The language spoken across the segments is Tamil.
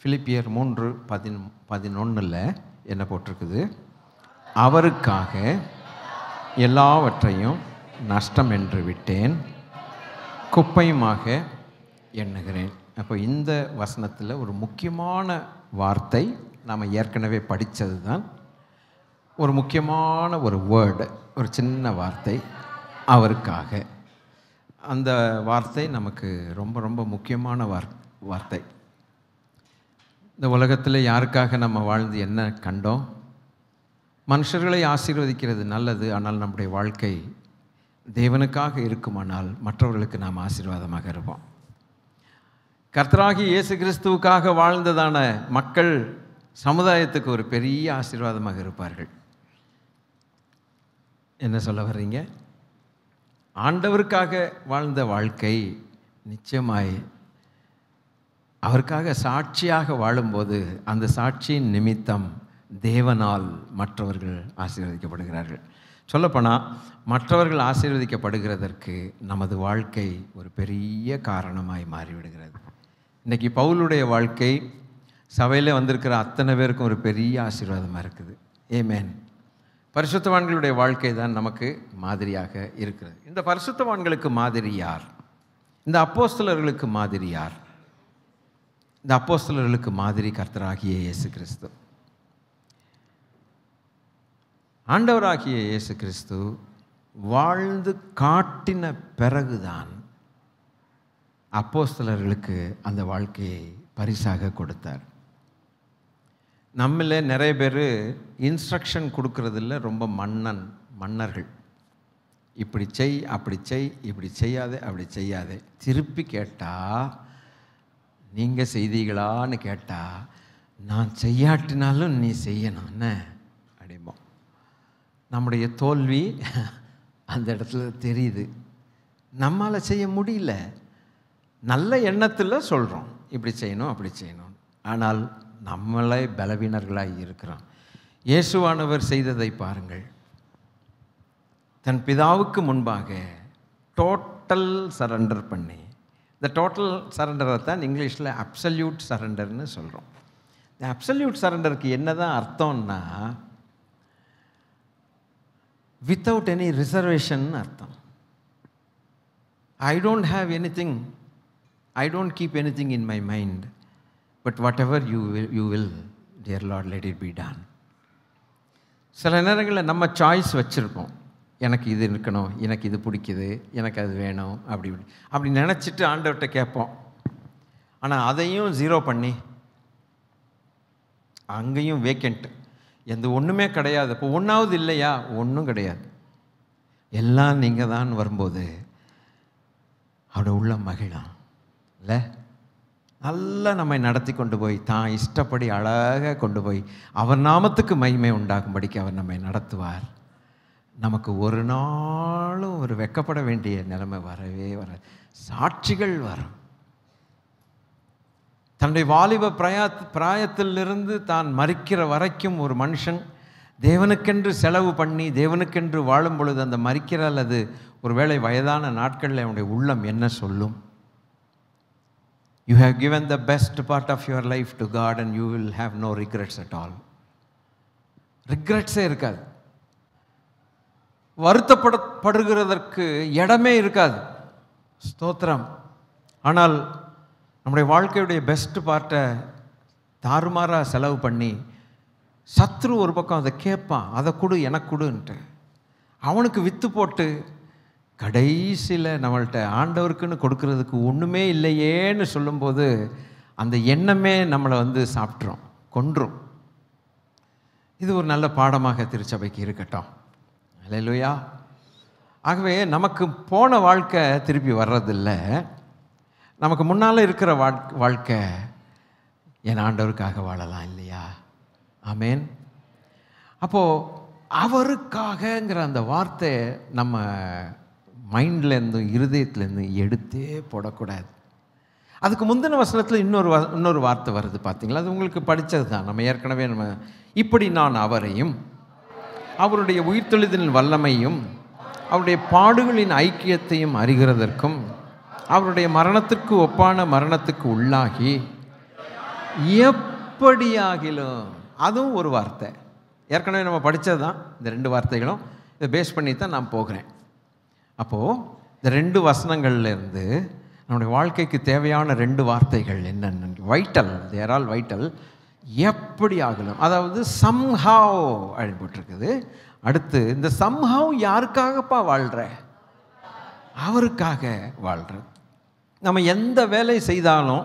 பிலிப்பியர் 3:11 என்ன போட்டிருக்குது? அவருக்காக எல்லாவற்றையும் நஷ்டம் என்று விட்டேன், குப்பையுமாக எண்ணுகிறேன். அப்போ இந்த வசனத்தில் ஒரு முக்கியமான வார்த்தை, நாம் ஏற்கனவே படித்தது தான், ஒரு முக்கியமான ஒரு வேர்டு, ஒரு சின்ன வார்த்தை, அவருக்காக. அந்த வார்த்தை நமக்கு ரொம்ப ரொம்ப முக்கியமான வார்த்தை. இந்த உலகத்தில் யாருக்காக நம்ம வாழ்ந்து என்ன கண்டோம்? மனுஷர்களை ஆசீர்வதிக்கிறது நல்லது, ஆனால் நம்முடைய வாழ்க்கை தேவனுக்காக இருக்குமானால் மற்றவர்களுக்கு நாம் ஆசீர்வாதமாக இருப்போம். கர்த்தராகிய இயேசு கிறிஸ்துவுக்காக வாழ்ந்ததான மக்கள் சமுதாயத்துக்கு ஒரு பெரிய ஆசீர்வாதமாக இருப்பார்கள். என்ன சொல்ல வர்றீங்க? ஆண்டவருக்காக வாழ்ந்த வாழ்க்கை நிச்சயமாய் அவருக்காக சாட்சியாக வாழும்போது அந்த சாட்சியின் நிமித்தம் தேவனால் மற்றவர்கள் ஆசீர்வதிக்கப்படுகிறார்கள். சொல்லப்போனால் மற்றவர்கள் ஆசீர்வதிக்கப்படுகிறதற்கு நமது வாழ்க்கை ஒரு பெரிய காரணமாய் மாறிவிடுகிறது. இன்றைக்கி பவுலுடைய வாழ்க்கை சபையில் வந்திருக்கிற அத்தனை பேருக்கும் ஒரு பெரிய ஆசீர்வாதமாக இருக்குது. ஆமென். பரிசுத்தவான்களுடைய வாழ்க்கை தான் நமக்கு மாதிரியாக இருக்கிறது. இந்த பரிசுத்தவான்களுக்கு மாதிரி யார்? இந்த அப்போஸ்தலர்களுக்கு மாதிரி யார்? இந்த அப்போஸ்தலர்களுக்கு மாதிரி கர்த்தராகிய இயேசு கிறிஸ்து. ஆண்டவராகிய இயேசு கிறிஸ்து வாழ்ந்து காட்டின பிறகுதான் அப்போஸ்தலர்களுக்கு அந்த வாழ்க்கையை பரிசாக கொடுத்தார். நம்மளே நிறைய பேர் இன்ஸ்ட்ரக்ஷன் கொடுக்கறதில்ல, ரொம்ப மன்னர்கள். இப்படி செய், அப்படி செய், இப்படி செய்யாதே, அப்படி செய்யாதே. திருப்பி கேட்டால் நீங்கள் செய்தீங்களான்னு கேட்டால் நான் செய்யாட்டினாலும் நீ செய்யணும் என்ன அப்படிம்போம். நம்முடைய தோல்வி அந்த இடத்துல தெரியுது. நம்மளால் செய்ய முடியல. நல்ல எண்ணத்தில் சொல்கிறோம் இப்படி செய்யணும் அப்படி செய்யணும், ஆனால் நம்மளே பலவீனர்களாக இருக்கிறோம். இயேசுவானவர் செய்ததை பாருங்கள். தன் பிதாவுக்கு முன்பாக டோட்டல் சரண்டர் பண்ணி, இந்த டோட்டல் சரண்டரை தான் இங்கிலீஷில் அப்சல்யூட் சரண்டர்னு சொல்கிறோம். இந்த அப்சல்யூட் சரண்டருக்கு என்ன தான் அர்த்தம்னா வித்தவுட் எனி ரிசர்வேஷன் அர்த்தம். I don't have anything, I don't keep anything in my mind, but what ever you will dear Lord let it be done. சில நேரங்களில் நம்ம சாய்ஸ் வச்சுருப்போம். எனக்கு இது இருக்கணும், எனக்கு இது பிடிக்குது, எனக்கு அது வேணும், அப்படி நினச்சிட்டு ஆண்டவர்கிட்ட கேட்போம். ஆனால் அதையும் ஜீரோ பண்ணி அங்கேயும் வேக்கண்ட், எந்த ஒன்றுமே கிடையாது. இப்போ ஒன்றாவது இல்லையா? ஒன்றும் கிடையாது, எல்லாம் நீங்கள் தான் வரும்போது அவட உள்ள மகிழம் இல்லை? நல்லா நம்மை நடத்தி கொண்டு போய் தான் இஷ்டப்படி அழகாக கொண்டு போய் அவர் நாமத்துக்கு மகிமை உண்டாகும்படிக்கு அவர் நம்மை நடத்துவார். நமக்கு ஒரு நாளும் ஒரு வெட்கப்பட வேண்டிய நிலைமை வரவே வர. சாட்சிகள் வரும். தன்னுடைய வாலிப பிராயத்திலிருந்து தான் மரிக்கிற வரைக்கும் ஒரு மனுஷன் தேவனுக்கென்று செலவு பண்ணி தேவனுக்கென்று வாழும் பொழுது அந்த மரிக்கிற அல்லது ஒரு வேளை வயதான நாட்களில் அவனுடைய உள்ளம் என்ன சொல்லும்? You have given the best part of your life to God and you will have no regrets at all. Regrets இருக்காது. வருத்தப்படுகிறதற்கு இடமே இருக்காது. ஸ்தோத்திரம். ஆனால் நம்முடைய வாழ்க்கையுடைய பெஸ்ட் பார்ட்டை தாறுமாறாக செலவு பண்ணி சத்ரு ஒரு பக்கம் அதை கேட்பான், அதை கொடு எனக்கு கொடுன்ட்டு அவனுக்கு விற்று போட்டு கடைசியில் நம்மள்கிட்ட ஆண்டவருக்குன்னு கொடுக்கறதுக்கு ஒன்றுமே இல்லையேன்னு சொல்லும்போது அந்த எண்ணமே நம்மளை சாப்பிட்றோம், கொன்றும். இது ஒரு நல்ல பாடமாக திருச்சபைக்கு இருக்கட்டும். அல்லேலூயா. ஆகவே நமக்கு போன வாழ்க்கை திருப்பி வர்றதில்லை. நமக்கு முன்னால் இருக்கிற வாழ்க்கை என் ஆண்டவருக்காக வாழலாம் இல்லையா? ஆமேன். அப்போது அவருக்காகங்கிற அந்த வார்த்தை நம்ம மைண்ட்லேருந்து இருதயத்துலேருந்து எடுத்தே போடக்கூடாது. அதுக்கு முந்தின வசனத்தில் இன்னொரு வார்த்தை வருது பார்த்தீங்களா? அது உங்களுக்கு படித்தது தான். நம்ம ஏற்கனவே இப்படி நான் அவரையும் அவருடைய உயிர்த்தெழுதலின் வல்லமையும் அவருடைய பாடுகளின் ஐக்கியத்தையும் அறிகிறதற்கும் அவருடைய மரணத்திற்கு ஒப்பான மரணத்துக்கு உள்ளாகி எப்படியாகிலும். அதுவும் ஒரு வார்த்தை. ஏற்கனவே நம்ம படித்தது தான் இந்த 2 வார்த்தைகளும். இதை பேஸ் பண்ணி தான் நான் போகிறேன். அப்போது இந்த 2 வசனங்கள்லேருந்து நம்முடைய வாழ்க்கைக்கு தேவையான 2 வார்த்தைகள் என்னென்னு வைட்டல், தேர் ஆல் வைட்டல். எப்படி ஆகலும், அதாவது சம்ஹாவ் அப்படின்னு போட்டிருக்குது. அடுத்து இந்த சம்ஹாவ் யாருக்காகப்பா வாழ்கிற? அவருக்காக வாழ்கிற. நம்ம எந்த வேலை செய்தாலும்,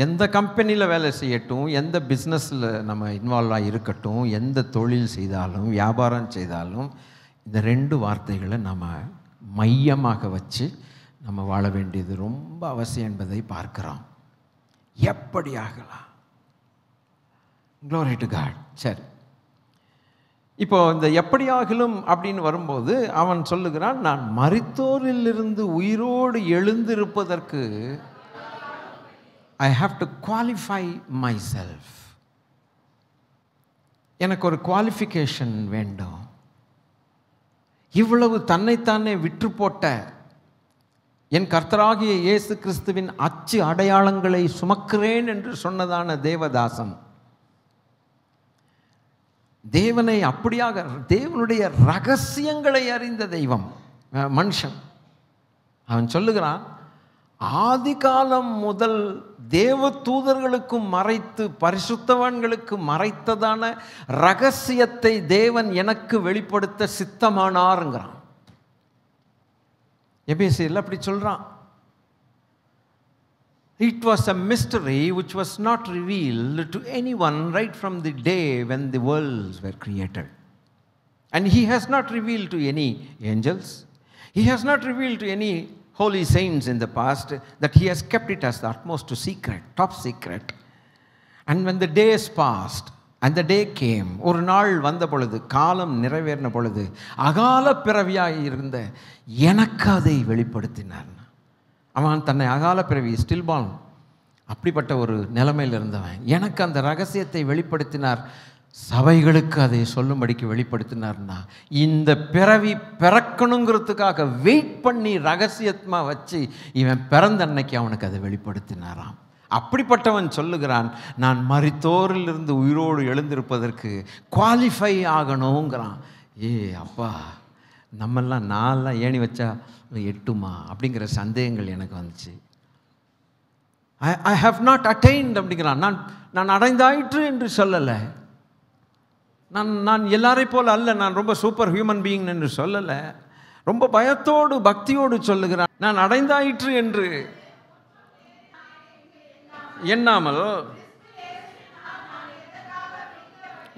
எந்த கம்பெனியில் வேலை செய்யட்டும், எந்த பிஸ்னஸில் நம்ம இன்வால்வாக இருக்கட்டும், எந்த தொழில் செய்தாலும், வியாபாரம் செய்தாலும், இந்த 2 வார்த்தைகளை நம்ம மையமாக வச்சு நம்ம வாழ வேண்டியது ரொம்ப அவசியம் என்பதை பார்க்கிறோம். எப்படி ஆகலாம்? Glory to God. சரி, இப்போ இந்த எப்படி ஆகலும் அப்படின்னு வரும்போது அவன் சொல்லுகிறான், நான் மரித்தோரிலிருந்து உயிரோடு எழுந்திருப்பதற்கு I have to qualify myself. எனக்கு ஒரு குவாலிஃபிகேஷன் வேண்டும். இவ்வளவு தன்னைத்தானே விற்று போட்ட என் கர்த்தராகிய இயேசு கிறிஸ்துவின் அச்சு அடையாளங்களை சுமக்கிறேன் என்று சொன்னதான தேவதாசன், தேவனை அப்படியாக, தேவனுடைய ரகசியங்களை அறிந்த தெய்வம் மனுஷன். அவன் சொல்லுகிறான், ஆதி காலம் முதல் தேவ தூதர்களுக்கும் மறைத்து பரிசுத்தவான்களுக்கு மறைத்ததான ரகசியத்தை தேவன் எனக்கு வெளிப்படுத்த சித்தமானாருங்கிறான். எபேசியர்ல அப்படி சொல்றான். It was a mystery which was not revealed to anyone right from the day when the worlds were created. And he has not revealed to any angels. He has not revealed to any holy saints in the past, that he has kept it as the utmost secret, top secret. And when the days passed and the day came, ஒரு நாள் வந்த பொழுது, காலம் நிறைவேறின பொழுது, அகால பிறவியாய் இருந்த எனக்கு அதை வெளிப்படுத்தினார். அவன் தன்னை அகால பிறவி, ஸ்டில்பான், அப்படிப்பட்ட ஒரு நிலைமையில் இருந்தவன். எனக்கு அந்த ரகசியத்தை வெளிப்படுத்தினார், சபைகளுக்கு அதை சொல்லும்படிக்கு வெளிப்படுத்தினார்னா, இந்த பிறவி பிறக்கணுங்கிறதுக்காக வெயிட் பண்ணி ரகசியமாக வச்சு இவன் பிறந்த அன்னைக்கு அவனுக்கு அதை வெளிப்படுத்தினாராம். அப்படிப்பட்டவன் சொல்லுகிறான், நான் மரித்தோரிலிருந்து உயிரோடு எழுந்திருப்பதற்கு குவாலிஃபை ஆகணுங்கிறான். ஏ அப்பா, நம்மெல்லாம் நான்லாம் ஏணி வச்சா எட்டுமா அப்படிங்கிற சந்தேகங்கள் எனக்கு வந்துச்சு. ஐ ஹவ் நாட் அட்டைன்ட் அப்படிங்கிறான். நான் அடைந்தாயிற்று என்று சொல்லலை. நான் எல்லாரை போல் அல்ல, நான் ரொம்ப சூப்பர் ஹியூமன் பீயிங் என்று சொல்லலை. ரொம்ப பயத்தோடு பக்தியோடு சொல்லுகிறான், நான் அடைந்தாயிற்று என்று எண்ணாமல்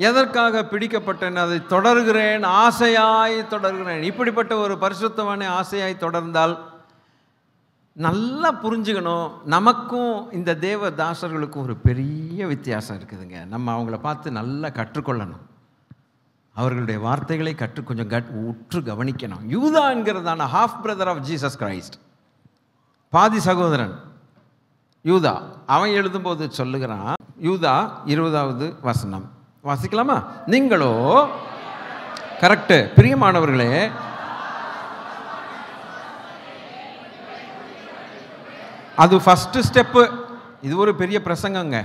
எதற்காக பிடிக்கப்பட்டேன் அதை தொடர்கிறேன், ஆசையாய் தொடர்கிறேன். இப்படிப்பட்ட ஒரு பரிசுத்தவானை ஆசையாய் தொடர்ந்தால் நல்லா புரிஞ்சுக்கணும், நமக்கும் இந்த தேவ தாசர்களுக்கும் ஒரு பெரிய வித்தியாசம் இருக்குதுங்க. நம்ம அவங்கள பார்த்து நல்லா கற்றுக்கொள்ளணும், அவர்களுடைய வார்த்தைகளை கொஞ்சம் உற்று கவனிக்கணும். யூதா என்கிறதான half brother of Jesus Christ, பாதி சகோதரன் யூதா, அவன் எழுதும்போது சொல்லுகிறான், யூதா 20வது வசனம் வாசிக்கலாமா? நீங்களோ, கரெக்டு, பிரியமானவர்களே, அது ஃபஸ்ட்டு ஸ்டெப்பு. இது ஒரு பெரிய பிரசங்கங்க.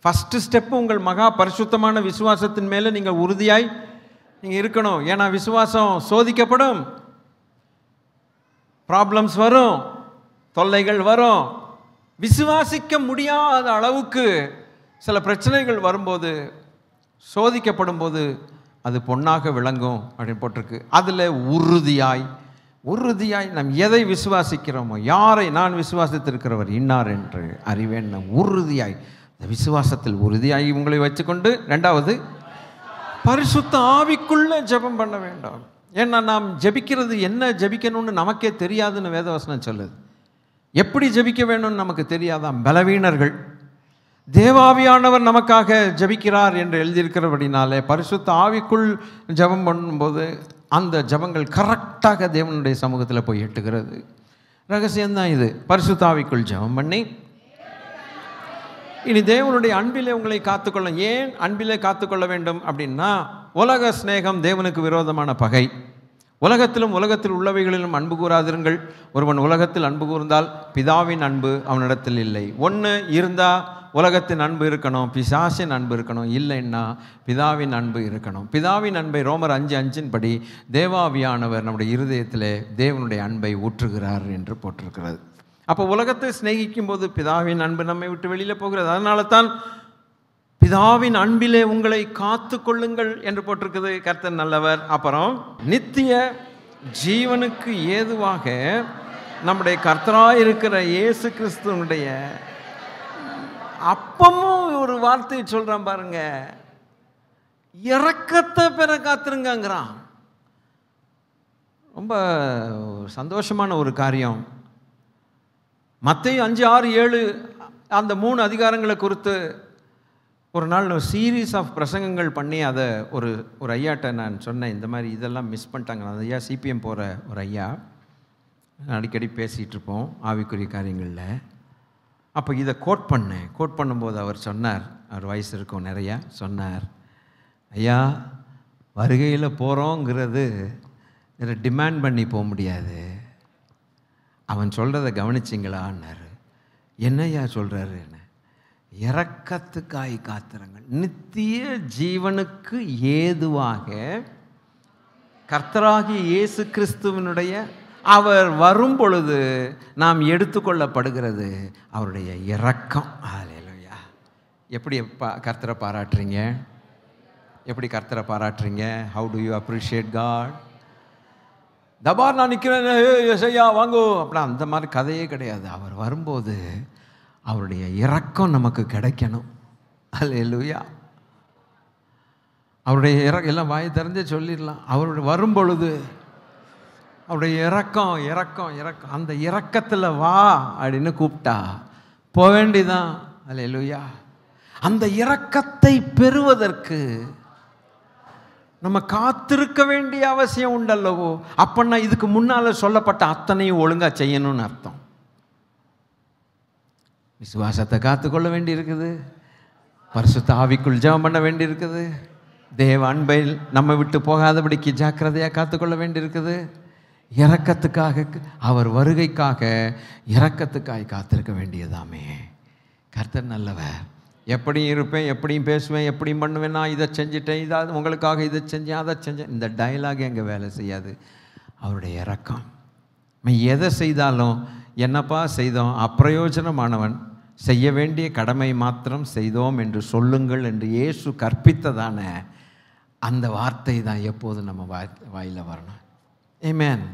ஃபஸ்ட்டு ஸ்டெப்பு உங்கள் மகா பரிசுத்தமான விசுவாசத்தின் மேலே நீங்கள் உறுதியாய் நீங்கள் இருக்கணும். ஏன்னா விசுவாசம் சோதிக்கப்படும், ப்ராப்ளம்ஸ் வரும், தொல்லைகள் வரும். விசுவாசிக்க முடியாத அளவுக்கு சில பிரச்சனைகள் வரும்போது, சோதிக்கப்படும் போது அது பொன்னாக விளங்கும் அப்படின்னு போட்டிருக்கு. அதில் உறுதியாய் நாம் எதை விசுவாசிக்கிறோமோ, யாரை நான் விசுவாசித்திருக்கிறவர் இன்னார் என்று அறிவேன், உறுதியாய் இந்த விசுவாசத்தில் உறுதியாகி உங்களை வச்சுக்கொண்டு, 2வது பரிசுத்த ஆவிக்குள்ளே ஜெபம் பண்ண வேண்டும். ஏன்னா நாம் ஜெபிக்கிறது என்ன ஜெபிக்கணும்னு நமக்கே தெரியாதுன்னு வேதவசனம் சொல்லுது. எப்படி ஜெபிக்க வேணும்னு நமக்கு தெரியாதான். பலவீனர்கள், தேவாவியானவர் நமக்காக ஜெபிக்கிறார் என்று எழுதியிருக்கிறபடினாலே பரிசுத்த ஆவிக்குள் ஜெபம் பண்ணும்போது அந்த ஜெபங்கள் கரெக்டாக தேவனுடைய சமூகத்தில் போய் எட்டுகிறது. ரகசியம்தான் இது. பரிசுத்த ஆவிக்குள் ஜெபம் பண்ணி இனி தேவனுடைய அன்பிலே உங்களை காத்துக்கொள்ள. ஏன் அன்பிலே காத்துக்கொள்ள வேண்டும் அப்படின்னா, உலக ஸ்நேகம் தேவனுக்கு விரோதமான பகை. உலகத்திலும் உலகத்தில் உள்ளவைகளிலும் அன்பு கூறாதிருங்கள். ஒருவன் உலகத்தில் அன்பு கூர்ந்தால் பிதாவின் அன்பு அவனிடத்தில் இல்லை. ஒன்று இருந்தால் உலகத்தின் அன்பு இருக்கணும், பிசாசின் அன்பு இருக்கணும், இல்லைன்னா பிதாவின் அன்பு இருக்கணும். பிதாவின் அன்பை ரோமர் 5:5 படி தேவாவியானவர் நம்முடைய இருதயத்தில் தேவனுடைய அன்பை ஊற்றுகிறார் என்று போட்டிருக்கிறது. அப்போ உலகத்தை சிநேகிக்கும் போது பிதாவின் அன்பு நம்மை விட்டு வெளியில் போகிறது. அதனால தான் பிதாவின் அன்பிலே உங்களை காத்து கொள்ளுங்கள் என்று போட்டிருக்குது. கர்த்தர் நல்லவர். அப்புறம் நித்திய ஜீவனுக்கு ஏதுவாக நம்முடைய கர்த்தராக இருக்கிற இயேசு கிறிஸ்துவனுடைய அப்பமும் ஒரு வார்த்தையை சொல்கிறான் பாருங்க, இரக்கத்தை பெற காத்திருங்கிறான். ரொம்ப சந்தோஷமான ஒரு காரியம். மத்தேயு 5, 6, 7 அந்த 3 அதிகாரங்களை குறித்து ஒரு நாள் சீரீஸ் ஆஃப் பிரசங்கங்கள் பண்ணி அதை ஒரு ஐயாட்ட நான் சொன்னேன், இந்த மாதிரி இதெல்லாம் மிஸ் பண்ணிட்டாங்க. அந்த ஐயா சிபிஎம் போகிற ஒரு ஐயா, அடிக்கடி பேசிகிட்டு இருப்போம் ஆவிக்குரிய காரியங்களில். அப்போ இதை கோட் பண்ணும்போது அவர் சொன்னார், அவர் வயசு இருக்கும் நிறையா, சொன்னார், ஐயா வருகையில் போகிறோங்கிறது டிமாண்ட் பண்ணி போக முடியாது. அவன் சொல்கிறத கவனிச்சிங்களான்னாரு. என்னையா சொல்கிறாரு? இரக்கத்துக்காய் காத்திருங்கள், நித்திய ஜீவனுக்கு ஏதுவாக கர்த்தராகிய இயேசு கிறிஸ்துவனுடைய அவர் வரும் பொழுது நாம் எடுத்துக்கொள்ளப்படுகிறது அவருடைய இரக்கம். ஹல்லேலூயா. எப்படி கர்த்தரை பாராட்டுறீங்க? எப்படி கர்த்தரை பாராட்டுறீங்க? How do you appreciate God? தபார் நான் நிற்கிறேன், ஐயா வாங்கோ, அப்படின்னா அந்த மாதிரி கதையே கிடையாது. அவர் வரும்போது அவருடைய இரக்கம் நமக்கு கிடைக்கணும். ஹல்லேலூயா. அவருடைய எல்லாம் வாய் திறந்தே சொல்லிடலாம். அவருடைய வரும் பொழுது அவருடைய இரக்கம் இரக்கம் இரக்கம், அந்த இரக்கத்தில் வா அப்படின்னு கூப்பிட்டா போக வேண்டிதான். ஹல்லேலூயா. அந்த இரக்கத்தை பெறுவதற்கு நம்ம காத்திருக்க வேண்டிய அவசியம் உண்டல்லவோ. அப்பன்னா இதுக்கு முன்னால் சொல்லப்பட்ட அத்தனையும் ஒழுங்காக செய்யணும்னு அர்த்தம். விசுவாசத்தை காத்துக்கொள்ள வேண்டி இருக்குது, பரிசுத்த ஆவிக்குள் ஜெபம் பண்ண வேண்டி இருக்குது, தேவ அன்பை நம்ம விட்டு போகாதபடிக்கு ஜாக்கிரதையாக காத்துக்கொள்ள வேண்டி இருக்குது, இரக்கத்துக்காக, அவர் வருகைக்காக இரக்கத்துக்காக காத்திருக்க வேண்டியதாமே. கர்த்தர் நல்லவர். எப்படியும் இருப்பேன், எப்படியும் பேசுவேன், எப்படியும் பண்ணுவேன், நான் இதை செஞ்சுட்டேன், இதாவது உங்களுக்காக இதை செஞ்சேன், அதை செஞ்சேன், இந்த டயலாக் எங்கே வேலை செய்யாது. அவருடைய இரக்கம். எதை செய்தாலும் என்னப்பா செய்தோம், அப்பிரயோஜனமானவன், செய்ய வேண்டிய கடமை மாத்திரம் செய்தோம் என்று சொல்லுங்கள் என்று இயேசு கற்பித்ததான அந்த வார்த்தை தான் எப்போதும் நம்ம வாயில் வரணும். ஆமென்.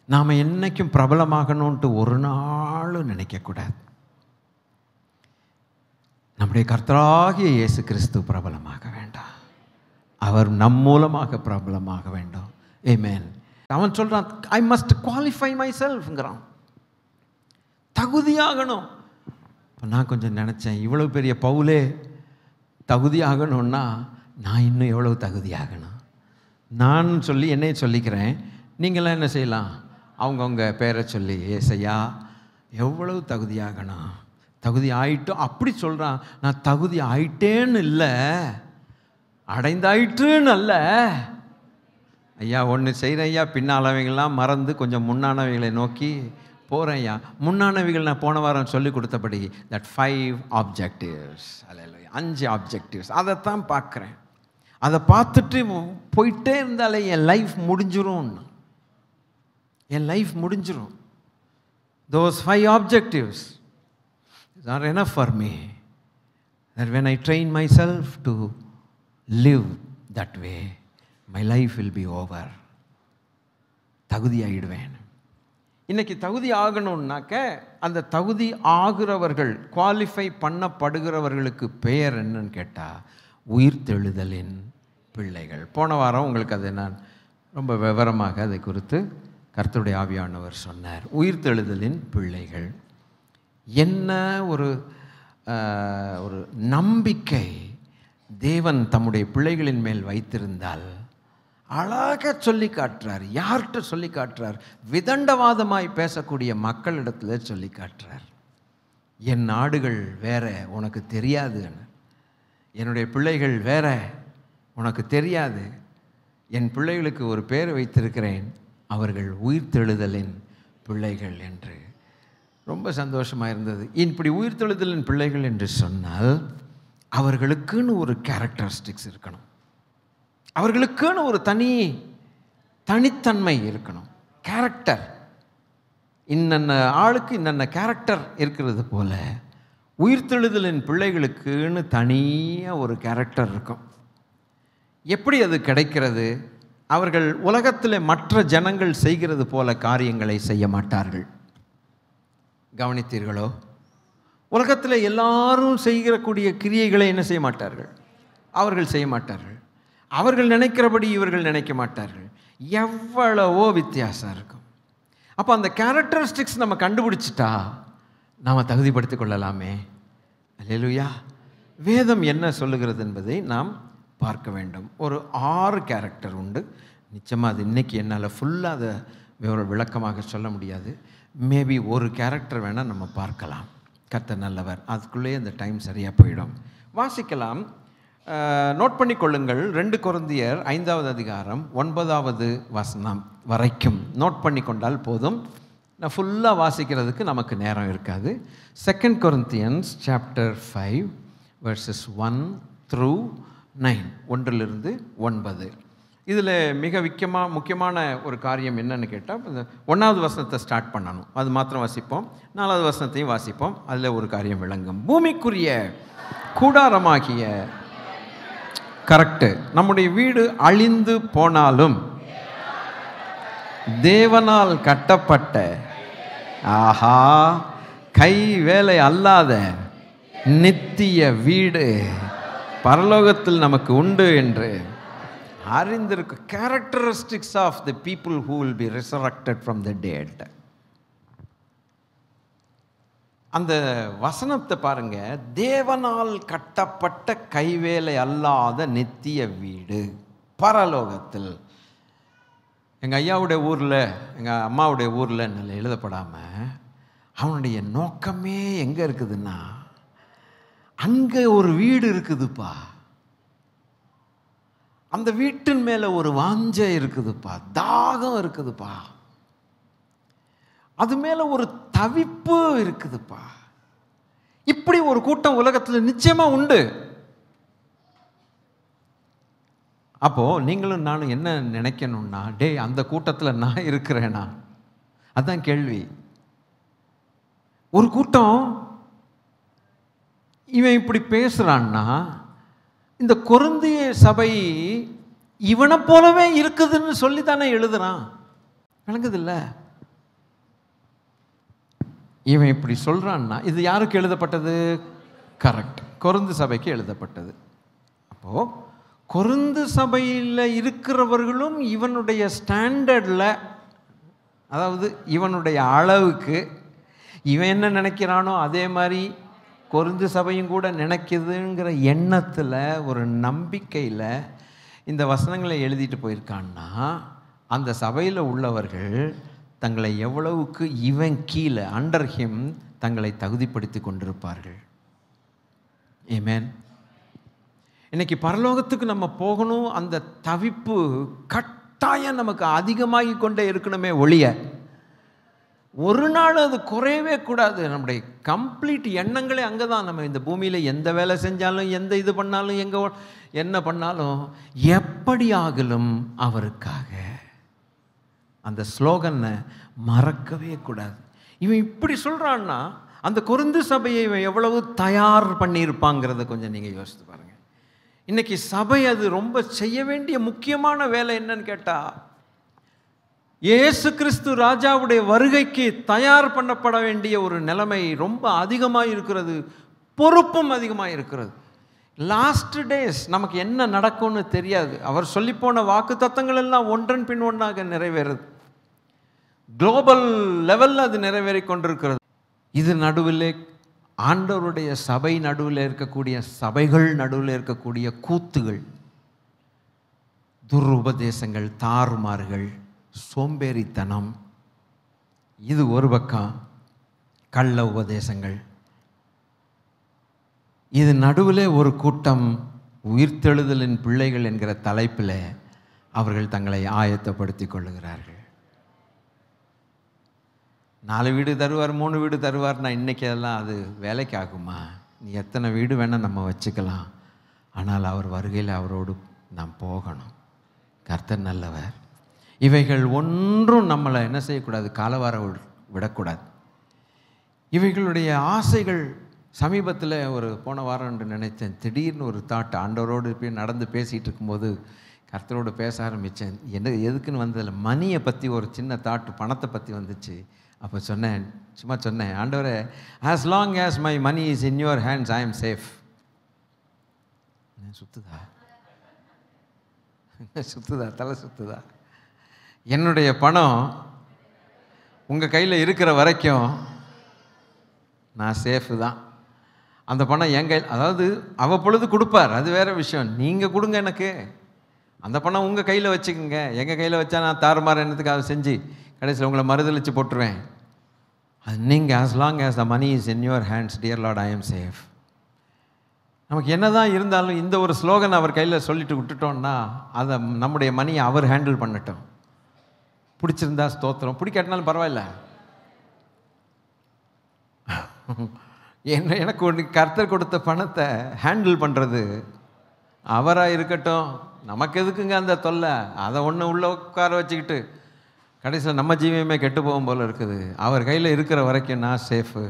நாம் என்னைக்கும் பிரபலமாகணும்ன்ட்டு ஒரு நாளும் நினைக்கக்கூடாது. நம்முடைய கர்த்தராகிய இயேசு கிறிஸ்து பிரபலமாக வேண்டாம், அவர் நம் மூலமாக பிரபலமாக வேண்டும். ஆமென். அவன் சொல்கிறான், ஐ மஸ்ட் குவாலிஃபை மை செல்ஃப்ங்கிறான், தகுதியாகணும். இப்போ நான் கொஞ்சம் நினச்சேன், இவ்வளோ பெரிய பவுலே தகுதியாகணும்னா நான் இன்னும் எவ்வளோ தகுதியாகணும். நான் சொல்லி என்னையை சொல்லிக்கிறேன், நீங்களாம் என்ன செய்யலாம், அவங்கவுங்க பேரை சொல்லி, ஏசையா எவ்வளவு தகுதியாகணும், தகுதி ஆயிட்டோம் அப்படி சொல்கிறான். நான் தகுதி ஆயிட்டேன்னு இல்லை, அடைந்தாயிற்றுன்னு அல்ல. ஐயா ஒன்று செய்கிறேன் ஐயா, பின்னானவைகள்லாம் மறந்து கொஞ்சம் முன்னானவைகளை நோக்கி போகிறேன் ஐயா. முன்னானவைகள் நான் போன வாரம் சொல்லி கொடுத்தபடி தட் 5 ஆப்ஜெக்டிவ்ஸ், அல்ல 5 ஆப்ஜெக்டிவ்ஸ், அதைத்தான் பார்க்குறேன். அதை பார்த்துட்டு போயிட்டே இருந்தாலே என் லைஃப் முடிஞ்சிரும், என் லைஃப் முடிஞ்சிரும். Those 5 objectives are enough for me, that when I train myself to live that way, my life will be over. தகுதி ஆகிடுவேன். இன்றைக்கி தகுதி ஆகணும்னாக்க அந்த தகுதி ஆகிறவர்கள், குவாலிஃபை பண்ணப்படுகிறவர்களுக்கு பெயர் என்னன்னு கேட்டால் உயிர்த்தெழுதலின் பிள்ளைகள். போன வாரம் உங்களுக்கு அதை நான் ரொம்ப விவரமாக அதை குறித்து கர்த்தருடைய ஆவியானவர் சொன்னார். உயிர்த்தெழுதலின் பிள்ளைகள் என்ன ஒரு நம்பிக்கை தேவன் தம்முடைய பிள்ளைகளின் மேல் வைத்திருந்தால் அழகாக சொல்லி காட்டுறார். யார்கிட்ட சொல்லி காட்டுறார்? விதண்டவாதமாய் பேசக்கூடிய மக்களிடத்தில் சொல்லி காட்டுறார். என் நாடுகள் வேற, உனக்கு தெரியாது. என்னுடைய பிள்ளைகள் வேற, உனக்கு தெரியாது. என் பிள்ளைகளுக்கு ஒரு பேர் வைத்திருக்கிறேன், அவர்கள் உயிர்த்தெழுதலின் பிள்ளைகள் என்று. 1 Thessalonians ரொம்ப சந்தோஷமாக இருந்தது. இப்படி உயிர்த்தெழுதலின் பிள்ளைகள் என்று சொன்னால் அவர்களுக்குன்னு ஒரு கேரக்டரிஸ்டிக்ஸ் இருக்கணும், அவர்களுக்குன்னு ஒரு தனித்தன்மை இருக்கணும். கேரக்டர், இன்னென்ன ஆளுக்கு இன்னென்ன கேரக்டர் இருக்கிறது போல உயிர்த்தெழுதலின் பிள்ளைகளுக்குன்னு தனியாக ஒரு கேரக்டர் இருக்கும். எப்படி அது கிடைக்கிறது? அவர்கள் உலகத்தில் மற்ற ஜனங்கள் செய்கிறது போல காரியங்களை செய்ய மாட்டார்கள். கவனித்தீர்களோ? உலகத்தில் எல்லாரும் செய்யக்கூடிய கிரியைகளை என்ன செய்ய மாட்டார்கள்? அவர்கள் செய்ய மாட்டார்கள். அவர்கள் நினைக்கிறபடி இவர்கள் நினைக்க மாட்டார்கள். எவ்வளவோ வித்தியாசம் இருக்கும். அப்போ அந்த கேரக்டரிஸ்டிக்ஸ் நம்ம கண்டுபிடிச்சிட்டா நாம் தகுதிப்படுத்திக் கொள்ளலாமே. அல்லேலூயா. வேதம் என்ன சொல்லுகிறது என்பதை நாம் பார்க்க வேண்டும். ஒரு 6 கேரக்டர் உண்டு. நிச்சயமாக அது இன்றைக்கி என்னால் ஃபுல்லாக அதை விளக்கமாக சொல்ல முடியாது. மேபி ஒரு கேரக்டர் வேணால் நம்ம பார்க்கலாம். கர்த்தர் நல்லவர். அதுக்குள்ளேயே அந்த டைம் சரியாக போயிடும். வாசிக்கலாம். நோட் பண்ணி கொள்ளுங்கள். 2 கொரிந்தியர் 5வது அதிகாரம் 9வது வசனம் வரைக்கும் நோட் பண்ணி கொண்டால் போதும். நான் ஃபுல்லாக வாசிக்கிறதுக்கு நமக்கு நேரம் இருக்காது. 2 Corinthians chapter 5 verses 1 through 9, 1லிருந்து 9. இதில் மிக முக்கியமான ஒரு காரியம் என்னன்னு கேட்டால், 1வது வசனத்தை ஸ்டார்ட் பண்ணணும். அது மாத்திரம் வாசிப்போம். 4வது வசனத்தையும் வாசிப்போம். அதில் ஒரு காரியம் விளங்கும். பூமிக்குரிய கூடாரமாகிய கரெக்டு, நம்முடைய வீடு அழிந்து போனாலும் தேவனால் கட்டப்பட்ட கை வேலை அல்லாத நித்திய வீடு பரலோகத்தில் நமக்கு உண்டு என்று அறிந்திருக்கு. Characteristics of the people who will be resurrected from the dead. அந்த வசனத்தை பாருங்க. தேவனால் கட்டப்பட்ட கைவேலை அல்லாத நித்திய வீடு பரலோகத்தில். எங்கள் ஐயாவுடைய ஊரில், எங்கள் அம்மாவுடைய ஊரில் என்னால் எழுதப்படாமல் அவனுடைய நோக்கமே எங்கே இருக்குதுன்னா, அங்கே ஒரு வீடு இருக்குதுப்பா, அந்த வீட்டின் மேலே ஒரு வாஞ்சை இருக்குதுப்பா, தாகம் இருக்குதுப்பா, அது மேலே ஒரு தவிப்பு இருக்குதுப்பா. இப்படி ஒரு கூட்டம் உலகத்தில் நிச்சயமாக உண்டு. அப்போது நீங்களும் நானும் என்ன நினைக்கணும்னா, அந்த கூட்டத்தில் நான் இருக்கிறேனா? அதுதான் கேள்வி. ஒரு கூட்டம் இவன் இப்படி பேசுகிறான்னா, இந்த கொரிந்திய சபை இவனை போலவே இருக்குதுன்னு சொல்லி தானே எழுதுறான். விளங்குதில்ல? இவன் இப்படி சொல்கிறான்னா இது யாருக்கு எழுதப்பட்டது? கரெக்ட், கொரிந்து சபைக்கு எழுதப்பட்டது. அப்போது கொரிந்து சபையில் இருக்கிறவர்களும் இவனுடைய ஸ்டாண்டர்டில், அதாவது இவனுடைய அளவுக்கு இவன் என்ன நினைக்கிறானோ அதே மாதிரி கொரிந்து சபையும் கூட நினைக்குதுங்கிற எண்ணத்தில், ஒரு நம்பிக்கையில் இந்த வசனங்களை எழுதிட்டு போயிருக்கான்னா, அந்த சபையில் உள்ளவர்கள் தங்களை எவ்வளவுக்கு இவன் கீழே, அண்டர் ஹிம், தங்களை தகுதிப்படுத்தி கொண்டிருப்பார்கள். ஆமென். இன்னைக்கு பரலோகத்துக்கு நம்ம போகணும், அந்த தவிப்பு கட்டாயம் நமக்கு அதிகமாகி கொண்டே இருக்கணுமே ஒழிய ஒரு நாள் அது குறையவே கூடாது. நம்முடைய கம்ப்ளீட் எண்ணங்களே அங்கே தான். நம்ம இந்த பூமியில் எந்த வேலை செஞ்சாலும், எந்த இது பண்ணாலும், எங்கே என்ன பண்ணாலும், எப்படி ஆகலும் அவருக்காக. அந்த ஸ்லோகனை மறக்கவே கூடாது. இவன் இப்படி சொல்கிறான்னா அந்த கொரிந்து சபையை இவன் எவ்வளவு தயார் பண்ணியிருப்பாங்கிறத கொஞ்சம் நீங்கள் யோசித்து பாருங்கள். இன்றைக்கி சபை அது ரொம்ப செய்ய வேண்டிய முக்கியமான வேலை என்னன்னு கேட்டால், இயேசு கிறிஸ்து ராஜாவுடைய வருகைக்கு தயார் பண்ணப்பட வேண்டிய ஒரு நிலைமை ரொம்ப அதிகமாக இருக்கிறது, பொறுப்பும் அதிகமாக இருக்கிறது. லாஸ்ட் டேஸ் நமக்கு என்ன நடக்கும்னு தெரியாது. அவர் சொல்லிப்போன வாக்கு தத்தங்கள் எல்லாம் ஒன்றன் பின் ஒன்றாக நிறைவேறுது. குளோபல் லெவலில் அது நிறைவேறி கொண்டிருக்கிறது. இது நடுவில் ஆண்டவருடைய சபை நடுவில் இருக்கக்கூடிய, சபைகள் நடுவில் இருக்கக்கூடிய கூத்துகள், துருபதேசங்கள், தாறுமாறுகள், சோம்பேறித்தனம், இது ஒரு பக்கம், கள்ள உபதேசங்கள், இது நடுவில் ஒரு கூட்டம் உயிர்த்தெழுதலின் பிள்ளைகள் என்கிற தலைப்பில் அவர்கள் தங்களை ஆயத்தப்படுத்தி கொள்ளுகிறார்கள். 4 வீடு தருவார், 3 வீடு தருவார்னா இன்றைக்கி அதெல்லாம் அது வேலைக்கு ஆகுமா? நீ எத்தனை வீடு வேணால் நம்ம வச்சுக்கலாம், ஆனால் அவர் வருகையில் அவரோடு நாம் போகணும். கர்த்தர் நல்லவர். இவைகள் ஒன்றும் நம்மளை என்ன செய்யக்கூடாது, காலவார விடக்கூடாது. இவைகளுடைய ஆசைகள். சமீபத்தில் ஒரு போன வாரம் என்று நினைத்தேன், திடீர்னு ஒரு தாட், ஆண்டவரோடு போய் நடந்து பேசிகிட்டு இருக்கும்போது கர்த்தரோடு பேச ஆரம்பித்தேன். எதுக்குன்னு வந்ததில்லை, மணியை பற்றி ஒரு சின்ன தாட்டு, பணத்தை பற்றி வந்துச்சு. அப்போ சொன்னேன், சும்மா சொன்னேன், ஆண்டவரே, as long as my money is in your hands I am safe. சுத்துதா சுத்துதா தலை சுத்துதா? என்னுடைய பணம் உங்கள் கையில் இருக்கிற வரைக்கும் நான் சேஃபு தான். அந்த பணம் என் கையில், அதாவது அவ்வப்பொழுது கொடுப்பார், அது வேறு விஷயம். நீங்கள் கொடுங்க எனக்கு, அந்த பணம் உங்கள் கையில் வச்சுக்கோங்க. எங்கள் கையில் வச்சா நான் தாறுமாறு என்னத்துக்காக செஞ்சு கடைசியில் உங்களை மறுதளித்து போட்டுருவேன். அது நீங்கள் as long as the money is in your hands dear Lord I am safe. நமக்கு என்ன தான் இருந்தாலும் இந்த ஒரு ஸ்லோகன் அவர் கையில் சொல்லிட்டு விட்டுட்டோம்னா அதை நம்முடைய மணியை அவர் ஹேண்டில் பண்ணட்டும். பிடிச்சிருந்தா ஸ்தோத்திரம், பிடிக்காட்டினாலும் பரவாயில்ல. எனக்கு ஒன்று கர்த்தர் கொடுத்த பணத்தை ஹேண்டில் பண்ணுறது அவராக இருக்கட்டும். நமக்கு எதுக்குங்க அந்த தொல்லை? அதை ஒன்று உள்ளே உட்கார வச்சுக்கிட்டு கடைசியில் நம்ம ஜீவியமே கெட்டு போகும் போல் இருக்குது. அவர் கையில் இருக்கிற வரைக்கும் நான் சேஃபு,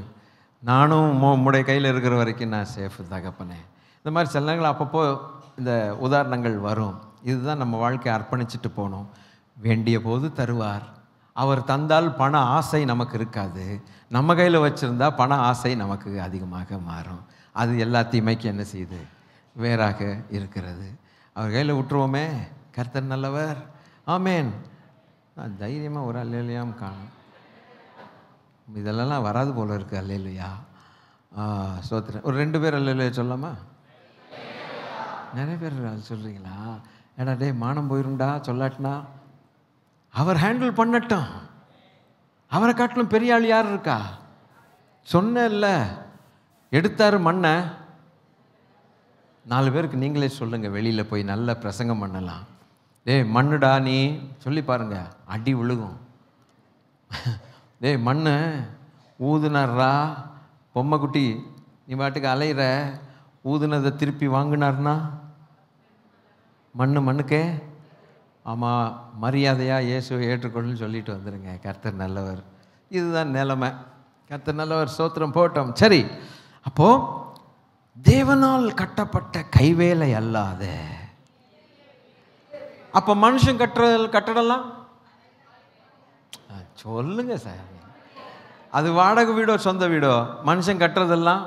நானும் உம்முடைய கையில் இருக்கிற வரைக்கும் நான் சேஃபு தகப்பனே. இந்த மாதிரி சில நேரங்கள் அப்பப்போ இந்த உதாரணங்கள் வரும். இதுதான் நம்ம வாழ்க்கையை அர்ப்பணிச்சுட்டு போகணும். வேண்டிய போது தருவார். அவர் தந்தால் பண ஆசை நமக்கு இருக்காது. நம்ம கையில் வச்சுருந்தா பண ஆசை நமக்கு அதிகமாக மாறும். அது எல்லா தீமைக்கு என்ன செய்யுது, வேறாக இருக்கிறது. அவர் கையில் விட்டுருவோமே. கர்த்தர் நல்லவர். ஆமேன். தைரியமாக ஒரு அல்லேலூயாம் காணும். இதெல்லாம் வராது போல இருக்குது. அல்லேலூயா ஸ்தோத்திரம். ஒரு 2 பேர் அல்லேலூயா சொல்லாமா? நிறைய பேர் சொல்கிறீங்களா? ஏடா டே மானம் போயிருண்டா சொல்லாட்டினா. அவர் ஹேண்டில் பண்ணட்டும். அவரை காட்டிலும் பெரிய ஆள் யார் இருக்கா? சொன்ன இல்லை, எடுத்தார் மண்ணை. 4 பேருக்கு நீங்களே சொல்லுங்கள், வெளியில் போய் நல்ல பிரசங்கம் பண்ணலாம். டேய் மண்ணுடா நீ சொல்லி பாருங்க, அடி விழுகும். டேய் மண்ணு ஊதுனார்ரா, பொம்மை குட்டி நீ பாட்டுக்கு அலையிற, ஊதுனதை திருப்பி வாங்கினார்னா மண்ணுக்கே. ஆமாம், மரியாதையாக இயேசுவை ஏற்றுக்கொள்ளுன்னு சொல்லிட்டு வந்துடுங்க. கர்த்தர் நல்லவர். இதுதான் நிலைமை. கர்த்தர் நல்லவர். ஸ்தோத்திரம் போட்டோம். சரி, அப்போது தேவனால் கட்டப்பட்ட கைவேலை அல்லாத, அப்போ மனுஷன் கட்டடலாம் சொல்லுங்க சார். அது வாடகை வீடோ சொந்த வீடோ, மனுஷன் கட்டுறதெல்லாம்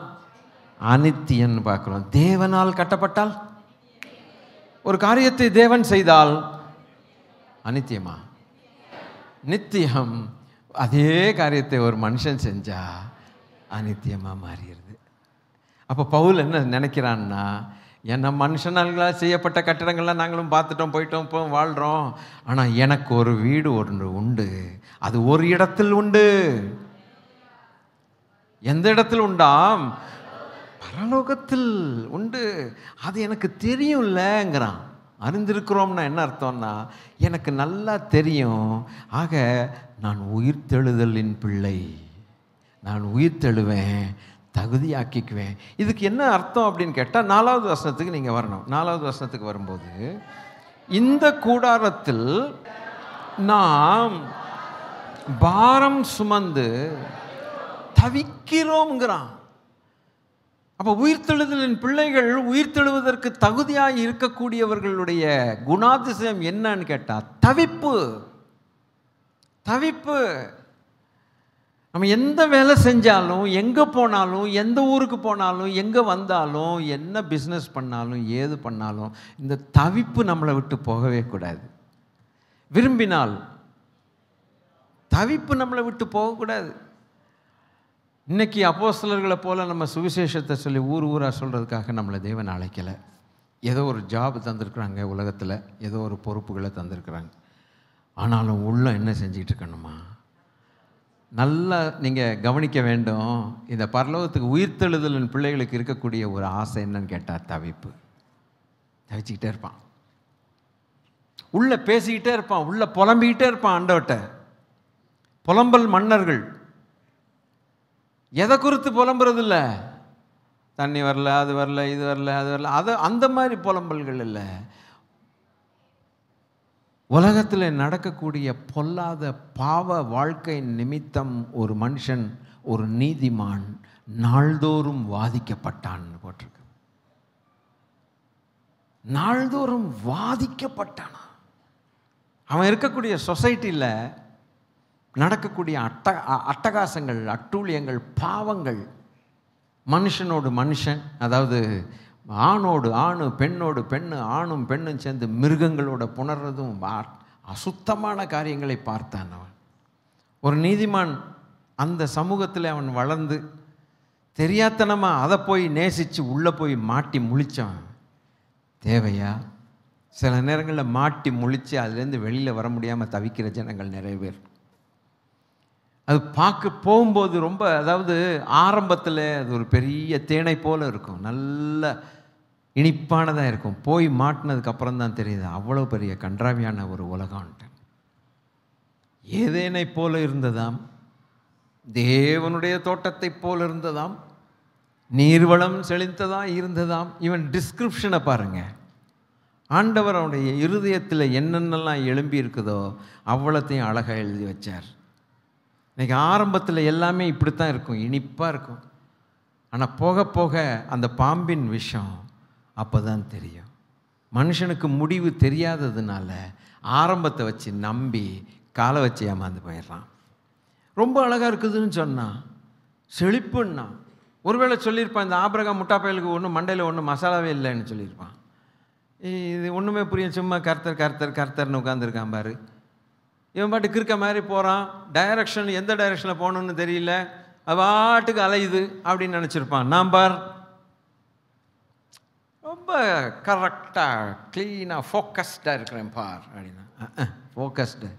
அனித்தியன்னு பார்க்குறோம். தேவனால் கட்டப்பட்டால், ஒரு காரியத்தை தேவன் செய்தால் அனித்தியமா? நித்தியம். அதே காரியத்தை ஒரு மனுஷன் செஞ்சா அனித்தியமாக மாறிடுது. அப்போ பவுல் என்ன நினைக்கிறான்னா, என்ன மனுஷனால்களால் செய்யப்பட்ட கட்டடங்கள்லாம் நாங்களும் பார்த்துட்டோம், போயிட்டோம், இப்போ வாழ்கிறோம். ஆனால் எனக்கு ஒரு வீடு ஒன்று உண்டு. அது ஒரு இடத்தில் உண்டு. எந்த இடத்தில் உண்டாம்? பரலோகத்தில் உண்டு. அது எனக்கு தெரியும்லங்கிறான். அறிந்திருக்கிறோம்னா என்ன அர்த்தம்னா, எனக்கு நல்லா தெரியும். ஆக நான் உயிர்த்தெழுதலின் பிள்ளை, நான் உயிர்த்தெழுவேன், தகுதியாக்கிக்குவேன். இதுக்கு என்ன அர்த்தம் அப்படின்னு கேட்டால், 4வது வசனத்துக்கு நீங்கள் வரணும். 4வது வசனத்துக்கு வரும்போது, இந்த கூடாரத்தில் நாம் பாரம் சுமந்து தவிக்கிறோம்ங்கிறான். அப்போ உயிர்த்தெழுதலின் பிள்ளைகள் உயிர்த்தெழுவதற்கு தகுதியாக இருக்கக்கூடியவர்களுடைய குணாதிசயம் என்னன்னு கேட்டால் தவிப்பு. தவிப்பு. நம்ம எந்த வேலை செஞ்சாலும், எங்கே போனாலும், எந்த ஊருக்கு போனாலும், எங்கே வந்தாலும், என்ன பிஸ்னஸ் பண்ணாலும், ஏது பண்ணாலும் இந்த தவிப்பு நம்மளை விட்டு போகவே கூடாது. விரும்பினால் தவிப்பு நம்மளை விட்டு போகக்கூடாது. இன்றைக்கி அப்போஸ்தலர்களை போல் நம்ம சுவிசேஷத்தை சொல்லி ஊர் ஊராக சொல்கிறதுக்காக நம்மளை தேவன் அழைக்கலை. ஏதோ ஒரு ஜாப் தந்திருக்குறாங்க உலகத்தில், ஏதோ ஒரு பொறுப்புகளை தந்திருக்கிறாங்க. ஆனாலும் உள்ள என்ன செஞ்சிகிட்டு இருக்கணுமா? நல்லா நீங்கள் கவனிக்க வேண்டும். இந்த பரலோகத்துக்கு உயிர்த்தெழுதலின் பிள்ளைகளுக்கு இருக்கக்கூடிய ஒரு ஆசை என்னன்னு கேட்டால் தவிப்பு. தவிச்சுக்கிட்டே இருப்பான், உள்ளே பேசிக்கிட்டே இருப்பான், உள்ளே புலம்பிக்கிட்டே இருப்பான். ஆண்டவர்கிட்ட புலம்பல் மன்னர்கள் எதை குறித்து புலம்புறதில்ல, தண்ணி வரல, அது வரல, இது வரல, அது வரல, அந்த மாதிரி புலம்பல்கள் இல்லை. உலகத்தில் நடக்கக்கூடிய பொல்லாத பாவ வாழ்க்கை நிமித்தம் ஒரு மனுஷன், ஒரு நீதிமான் நாள்தோறும் வாதிக்கப்பட்டான் போட்டிருக்கு. நாள்தோறும் வாதிக்கப்பட்டானா. அவன் இருக்கக்கூடிய சொசைட்டியில் நடக்கக்கூடிய அட்டகாசங்கள், அட்டூழியங்கள், பாவங்கள், மனுஷனோடு மனுஷன், அதாவது ஆணோடு ஆணு, பெண்ணோடு பெண்ணு, ஆணும் பெண்ணும் சேர்ந்து மிருகங்களோட புணர்றதும் அசுத்தமான காரியங்களை பார்த்தான் அவன். ஒரு நீதிமான் அந்த சமூகத்தில் அவன் வளர்ந்து தெரியாத்தனமாக அதை போய் நேசித்து உள்ளே போய் மாட்டி முழித்தான். தேவையா? சில நேரங்களில் மாட்டி முழித்து அதுலேருந்து வெளியில் வர முடியாமல் தவிக்கிற ஜனங்கள் நிறைய பேர். அது பார்க்க போகும்போது ரொம்ப, அதாவது ஆரம்பத்தில் அது ஒரு பெரிய தேனை போல் இருக்கும், நல்ல இனிப்பானதாக இருக்கும். போய் மாட்டினதுக்கப்புறம் தான் தெரியுது அவ்வளோ பெரிய கன்றாவியான ஒரு உலகம்ன்ட்டு. ஏதேனை போல இருந்ததாம், தேவனுடைய தோட்டத்தை போல இருந்ததாம், நீர்வளம் செழித்ததாக இருந்ததாம். இவன் டிஸ்கிரிப்ஷனை பாருங்கள். ஆண்டவர் அவனுடைய இருதயத்தில் என்னென்னலாம் எழும்பி இருக்குதோ அவ்வளோத்தையும் அழகாக எழுதி வச்சார். இன்றைக்கி ஆரம்பத்தில் எல்லாமே இப்படித்தான் இருக்கும், இனிப்பாக இருக்கும். ஆனால் போக போக அந்த பாம்பின் விஷம் அப்போ தான் தெரியும். மனுஷனுக்கு முடிவு தெரியாததுனால ஆரம்பத்தை வச்சு நம்பி காலை வச்சு ஏமாந்து போயிடுறான். ரொம்ப அழகாக இருக்குதுன்னு சொன்னான், செழிப்புன்னா. ஒருவேளை சொல்லியிருப்பான், இந்த ஆபிரகாம் முட்டாப்பயலுக்கு ஒன்றும் மண்டையில் ஒன்றும் மசாலாவே இல்லைன்னு சொல்லியிருப்பான். இது ஒன்றுமே புரியும், சும்மா கர்த்தர் கர்த்தர் கர்த்தர்னு உட்காந்துருக்கான் பாரு. இவன் பாட்டுக்கு இருக்க மாதிரி போகிறான், டைரக்ஷன் எந்த டைரக்ஷனில் போகணுன்னு தெரியல, அது பாட்டுக்கு அலையுது அப்படின்னு நினச்சிருப்பான். நான் பார் ரொம்ப கரெக்டாக க்ளீனாக ஃபோக்கஸ்டாக இருக்கிறேன் பார் அப்படின்னா. ஃபோக்கஸ்டு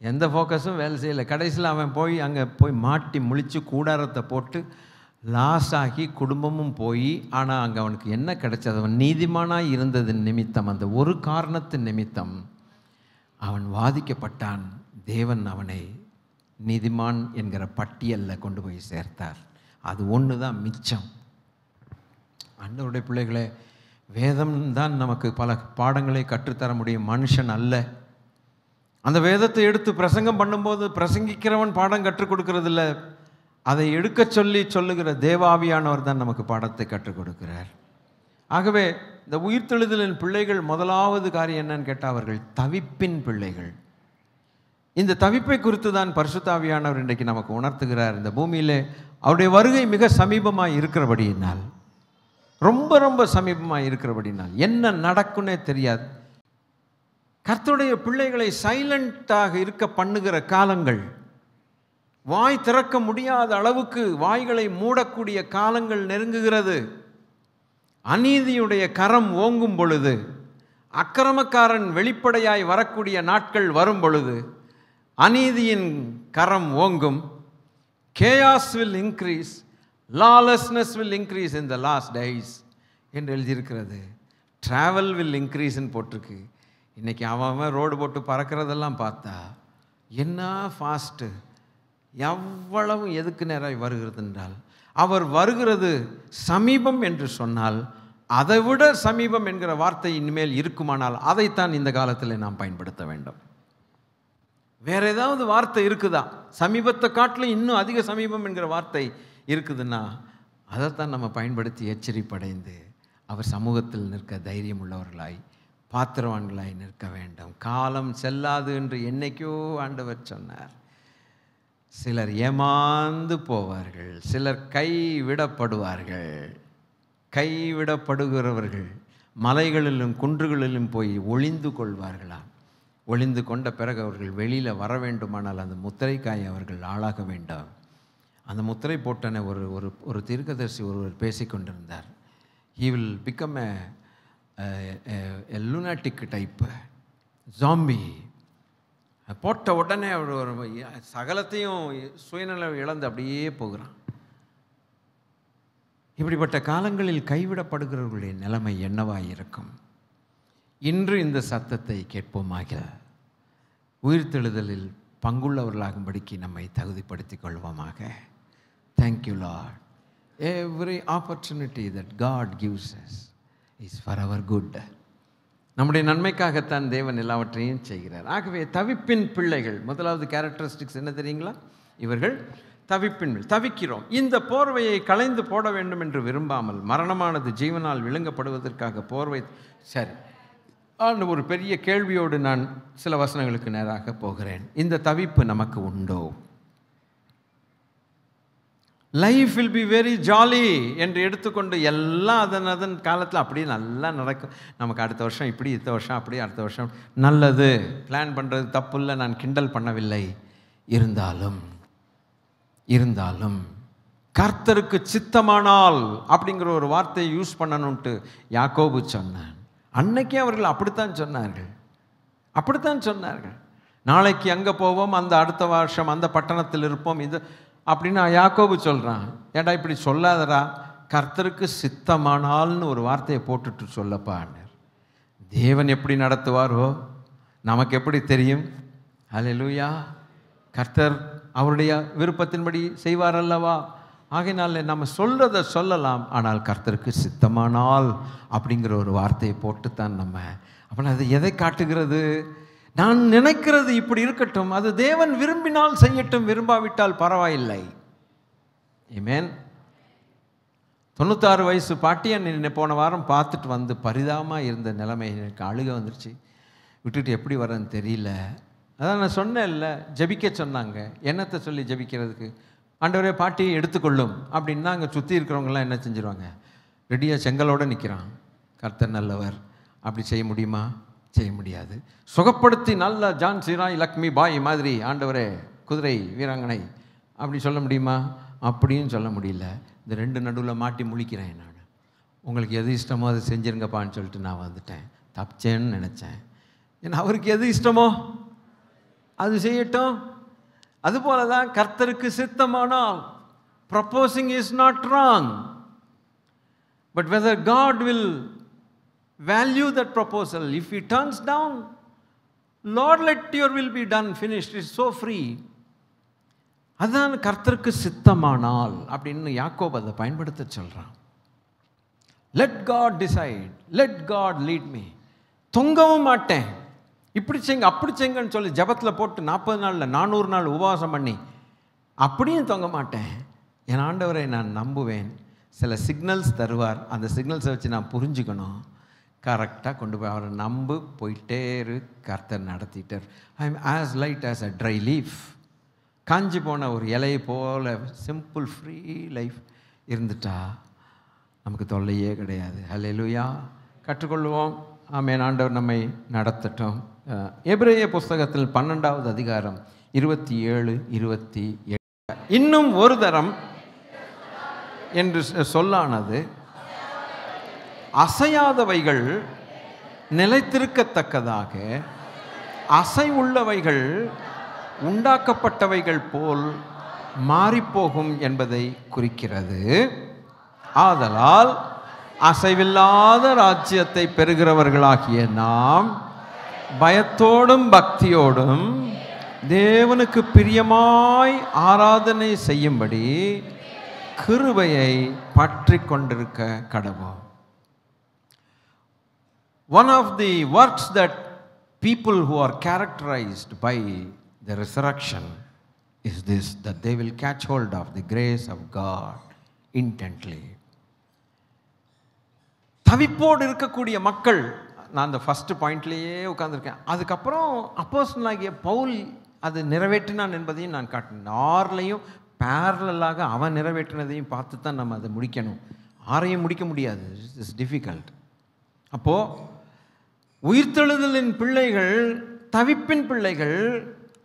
எந்த ஃபோக்கஸும் வேலை செய்யலை. கடைசியில் அவன் போய் அங்கே போய் மாட்டி முழித்து கூடாரத்தை போட்டு லாஸ் ஆகி குடும்பமும் போய், ஆனால் அங்கே அவனுக்கு என்ன கிடைச்சது? அவன் நீதிமானாக இருந்தது நிமித்தம், அந்த ஒரு காரணத்தின் நிமித்தம் அவன் வாதிக்கப்பட்டான். தேவன் அவனை நீதிமான் என்கிற பட்டியலில் கொண்டு போய் சேர்த்தார். அது ஒன்று தான் மிச்சம். ஆண்டவருடைய பிள்ளைகளே, வேதம் தான் நமக்கு பல பாடங்களை கற்றுத்தர முடியும், மனுஷன் அல்ல. அந்த வேதத்தை எடுத்து பிரசங்கம் பண்ணும்போது பிரசங்கிக்கிறவன் பாடம் கற்றுக் கொடுக்கறதில்ல, அதை எடுக்க சொல்லி சொல்லுகிற தேவாவியானவர் தான் நமக்கு பாடத்தை கற்றுக் கொடுக்கிறார். ஆகவே இந்த உயிர்த்தெழுதலின் பிள்ளைகள் முதலாவது காரியம் என்னன்னு கேட்டால், அவர்கள் தவிப்பின் பிள்ளைகள். இந்த தவிப்பை குறித்து தான் பரிசுத்தாவியானவர் இன்றைக்கு நமக்கு உணர்த்துகிறார். இந்த பூமியிலே அவருடைய வருகை மிக சமீபமாக இருக்கிறபடியினால், ரொம்ப ரொம்ப சமீபமாக இருக்கிறபடினால் என்ன நடக்குன்னே தெரியாது. கர்த்தருடைய பிள்ளைகளை சைலண்டாக இருக்க பண்ணுகிற காலங்கள், வாய் திறக்க முடியாத அளவுக்கு வாய்களை மூடக்கூடிய காலங்கள் நெருங்குகிறது. அநீதியுடைய கரம் ஓங்கும் பொழுது, அக்கிரமக்காரன் வெளிப்படையாய் வரக்கூடிய நாட்கள் வரும் பொழுது அநீதியின் கரம் ஓங்கும். chaos will increase, lawlessness will increase in the last days என்று எழுதியிருக்கிறது. travel will increase ன்னு போட்டிருக்கு. இன்றைக்கி அவன் ரோடு போட்டு பறக்கிறதெல்லாம் பார்த்தா என்ன ஃபாஸ்ட்டு, எவ்வளவு எதுக்கு நேராக வருகிறது என்றால், அவர் வருகிறது சமீபம் என்று சொன்னால், அதை விட சமீபம் என்கிற வார்த்தை இனிமேல் இருக்குமானால் அதைத்தான் இந்த காலத்தில் நாம் பயன்படுத்த வேண்டும். வேற ஏதாவது வார்த்தை இருக்குதா? சமீபத்தை காட்டிலும் இன்னும் அதிக சமீபம் என்கிற வார்த்தை இருக்குதுன்னா அதைத்தான் நம்ம பயன்படுத்தி எச்சரிப்படைந்து அவர் சமூகத்தில் நிற்க தைரியம் உள்ளவர்களாய், பாத்திரவான்களாய் நிற்க வேண்டும். காலம் செல்லாது என்று என்னைக்கோ ஆண்டவர் சொன்னார். சிலர் ஏமாந்து போவார்கள், சிலர் கைவிடப்படுவார்கள். கைவிடப்படுகிறவர்கள் மலைகளிலும் குன்றுகளிலும் போய் ஒளிந்து கொள்வார்களாம். ஒளிந்து கொண்ட பிறகு அவர்கள் வெளியில் வர வேண்டுமானால் அந்த முத்திரைக்காய் அவர்கள் ஆளாக வேண்டும். அந்த முத்திரை போட்டன ஒரு தீர்க்கதரிசி ஒருவர் பேசிக்கொண்டிருந்தார். he will become a lunatic type zombie. போட்ட உடனே அவர் ஒரு சகலத்தையும் சுயநலம் இழந்து அப்படியே போகிறான். இப்படிப்பட்ட காலங்களில் கைவிடப்படுகிறவர்களுடைய நிலைமை என்னவாக இருக்கும்? இன்று இந்த சத்தத்தை கேட்போமாக, உயிர்த்தெழுதலில் பங்குள்ளவர்களாகும்படிக்கு நம்மை தகுதிப்படுத்திக் கொள்வோமாக. Thank you Lord. Every opportunity that God gives us is for our good. நம்முடைய நன்மைக்காகத்தான் தேவன் எல்லாவற்றையும் செய்கிறார். ஆகவே தவிப்பின் பிள்ளைகள், முதலாவது கேரக்டரிஸ்டிக்ஸ் என்ன தெரியுங்களா? இவர்கள் தவிக்கிறோம். இந்த போர்வையை களைந்து போட வேண்டும் என்று விரும்பாமல், மரணமானது ஜீவனால் விழுங்கப்படுவதற்காக போர்வை. சரி, ஒரு பெரிய கேள்வியோடு நான் சில வசனங்களுக்கு நேராக போகிறேன். இந்த தவிப்பு நமக்கு உண்டோ? Life will be very jolly என்று எடுத்துக்கொண்டு எல்லாம் அதன் காலத்தில் அப்படியே நல்லா நடக்கும். நமக்கு அடுத்த வருஷம் இப்படி, அடுத்த வருஷம் அப்படி, அடுத்த வருஷம் நல்லது. பிளான் பண்ணுறது தப்பு இல்லை, நான் கிண்டல் பண்ணவில்லை. இருந்தாலும் கர்த்தருக்கு சித்தமானால் அப்படிங்கிற ஒரு வார்த்தையை யூஸ் பண்ணணுன்ட்டு யாக்கோபு சொன்னான். அன்னைக்கே அவர்கள் அப்படித்தான் சொன்னார்கள். நாளைக்கு அங்கே போவோம், அந்த அடுத்த வருஷம் அந்த பட்டணத்தில் இருப்போம், இது அப்படின்னு யாக்கோபு சொல்கிறான். ஏடா இப்படி சொல்லாதடா, கர்த்தருக்கு சித்தமானால்னு ஒரு வார்த்தையை போட்டுட்டு சொல்லப்பான்னார். தேவன் எப்படி நடத்துவாரோ நமக்கு எப்படி தெரியும்? ஹல்லேலூயா. கர்த்தர் அவருடைய விருப்பத்தின்படி செய்வார் அல்லவா? ஆகையினால நம்ம சொல்கிறத சொல்லலாம், ஆனால் கர்த்தருக்கு சித்தமானால் அப்படிங்கிற ஒரு வார்த்தையை போட்டுத்தான் நம்ம. அப்போ அது எதை காட்டுகிறது? நான் நினைக்கிறது இப்படி இருக்கட்டும், அது தேவன் விரும்பினால் செய்யட்டும், விரும்பாவிட்டால் பரவாயில்லை. ஆமென். 96 வயசு பாட்டியை போன வாரம் பார்த்துட்டு வந்து பரிதாபமாக இருந்த நிலைமை, எனக்கு அழுக வந்துருச்சு. விட்டுட்டு எப்படி வரேன்னு தெரியல. அதான் நான் சொன்னேன்ல, ஜபிக்க சொன்னாங்க. என்னத்தை சொல்லி ஜபிக்கிறதுக்கு? ஆண்டவரே பாட்டியை எடுத்துக்கொள்ளும் அப்படின்னா அங்கே சுற்றி இருக்கிறவங்களாம் என்ன செஞ்சிருவாங்க? ரெடியாக செங்கலோடு நிற்கிறான். கர்த்தர் நல்லவர். அப்படி செய்ய முடியுமா? செய்ய முடியாது. சுகப்படுத்தி நல்ல ஜான் சீராய் லக்ஷ்மி பாய் மாதிரி ஆண்டவரே குதிரை வீராங்கனை அப்படி சொல்ல முடியுமா? அப்படின்னு சொல்ல முடியல. இந்த ரெண்டு நடுவில் மாட்டி முழிக்கிறேன் நான். உங்களுக்கு எது இஷ்டமோ அதை செஞ்சிருங்கப்பான்னு சொல்லிட்டு நான் வந்துட்டேன். தப்பிச்சேன்னு நினச்சேன். ஏன்னா அவருக்கு எது இஷ்டமோ அது செய்யட்டும். அதுபோல தான் கர்த்தருக்கு சித்தமானால், proposing is not wrong, but whether God will value that proposal. If he turns down, Lord, let your will be done, finished. It's so free. அதான் கர்த்தருக்கு சித்தமானால் அப்படின்னு யாக்கோபு அதை பயன்படுத்த சொல்றான். Let God decide, let God lead me. தொங்கவும் மாட்டேன், இப்படி செய்யுங்க அப்படி செய்யுங்கன்னு சொல்லி ஜபத்தில் போட்டு 40 நாளில் 400 நாள் உபவாசம் பண்ணி அப்படியும் தொங்க மாட்டேன். என் ஆண்டவரை நான் நம்புவேன். சில சிக்னல்ஸ் தருவார், அந்த சிக்னல்ஸை வச்சு நான் புரிஞ்சுக்கணும். கரெக்டாக கொண்டு போய் அவரை நம்பு, போயிட்டே இரு, கர்த்தர் நடத்திட்டார். I am as light as a dry leaf. காஞ்சி போன ஒரு இலையை போல சிம்பிள் ஃப்ரீ லைஃப் இருந்துட்டா நமக்கு தொல்லையே கிடையாது. ஹல்லேலூயா. கற்றுக்கொள்வோம். ஆமென். ஆண்டவர் நம்மை நடத்தட்டும். எபிரேய புஸ்தகத்தில் 12வது அதிகாரம் 27, 28. இன்னும் ஒரு தரம் என்று சொல்லானது அசையாதவைகள் நிலைத்திருக்கத்தக்கதாக அசைவுள்ளவைகள் உண்டாக்கப்பட்டவைகள் போல் மாறிப்போகும் என்பதை குறிக்கிறது. ஆதலால் அசைவில்லாத ராஜ்யத்தை பெறுகிறவர்களாகிய நாம் பயத்தோடும் பக்தியோடும் தேவனுக்கு பிரியமாய் ஆராதனை செய்யும்படி கிருபையை பற்றி கொண்டிருக்க கடவோம். One of the works that people who are characterized by the resurrection is this, that they will catch hold of the grace of God intently. தவிப்போடு இருக்கக்கூடிய மக்கள், நான் அந்த ஃபர்ஸ்ட் பாயிண்ட்லேயே உட்கார்ந்துருக்கேன். அதுக்கப்புறம் அப்போஸ்தலனாகிய பவுல் அது நிறைவேற்றினான் என்பதையும் நான் காட்டினேன். ஆறுலையும் பேரலாக அவன் நிறைவேற்றினதையும் பார்த்து தான் நம்ம அதை முடிக்கணும். ஆறையும் முடிக்க முடியாது, இட்ஸ் டிஃபிகல்ட். அப்போது உயிர்த்தெழுதலின் பிள்ளைகள் தவிப்பின் பிள்ளைகள்.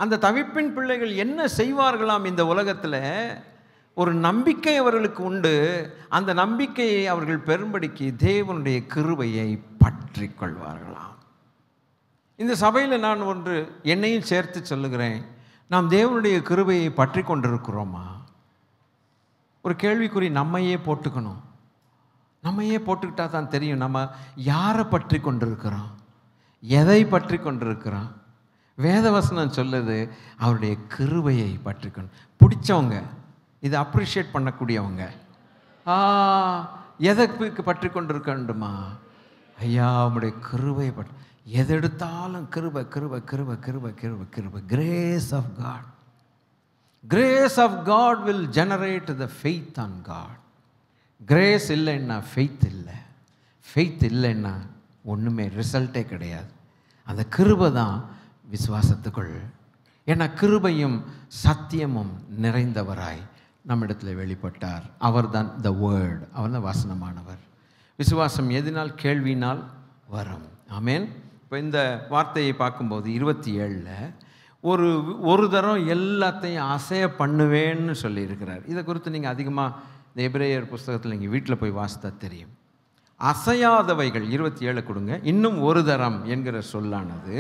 அந்த தவிப்பின் பிள்ளைகள் என்ன செய்வார்களாம்? இந்த உலகத்தில் ஒரு நம்பிக்கை அவர்களுக்கு உண்டு. அந்த நம்பிக்கையை அவர்கள் பெரும்படிக்கு தேவனுடைய கிருபையை பற்றி கொள்வார்களாம். இந்த சபையில் நான் ஒன்று என்னையும் சேர்த்து சொல்லுகிறேன். நாம் தேவனுடைய கிருபையை பற்றி கொண்டிருக்கிறோமா? ஒரு கேள்விக்குறி நம்மையே போட்டுக்கணும். நம்மையே போட்டுக்கிட்டா தான் தெரியும் நம்ம யாரை பற்றி கொண்டிருக்கிறோம், எதை பற்றி கொண்டிருக்கிறோம். வேதவசனம் சொல்லுது அவருடைய கிருபையை பற்றி கொண்டு. பிடிச்சவங்க இதை அப்ரிஷியேட் பண்ணக்கூடியவங்க. எதற்கு பற்றி கொண்டிருக்கண்டுமா? ஐயா உம்முடைய கிருபையை பற்றி. எது எடுத்தாலும் கிருபை கிருபை கிருபை கிருபை கிருபை கிருபை. Grace of God. Grace of God will generate the faith on God. Grace இல்லைன்னா ஃபெய்த் இல்லை, ஃபெய்த் இல்லைன்னா ஒன்றுமே ரிசல்ட்டே கிடையாது. அந்த கிருபை தான் விசுவாசத்துக்குள். ஏன்னா கிருபையும் சத்தியமும் நிறைந்தவராய் நம்மிடத்தில் வெளிப்பட்டார். அவர் தான் த வேர்ட், அவர் தான் வசனமானவர். விசுவாசம் எதினால்? கேள்வினால் வரும். ஆமேன். இப்போ இந்த வார்த்தையை பார்க்கும்போது 27 ஒரு தரம் எல்லாத்தையும் அசைய பண்ணுவேன்னு சொல்லியிருக்கிறார். இதை குறித்து நீங்கள் அதிகமாக இந்த எபிரேயர் புஸ்தகத்தில் நீங்கள் வீட்டில் போய் வாசித்தா தெரியும். அசையாதவைகள் 27 கொடுங்க. இன்னும் ஒரு தரம் என்கிற சொல்லானது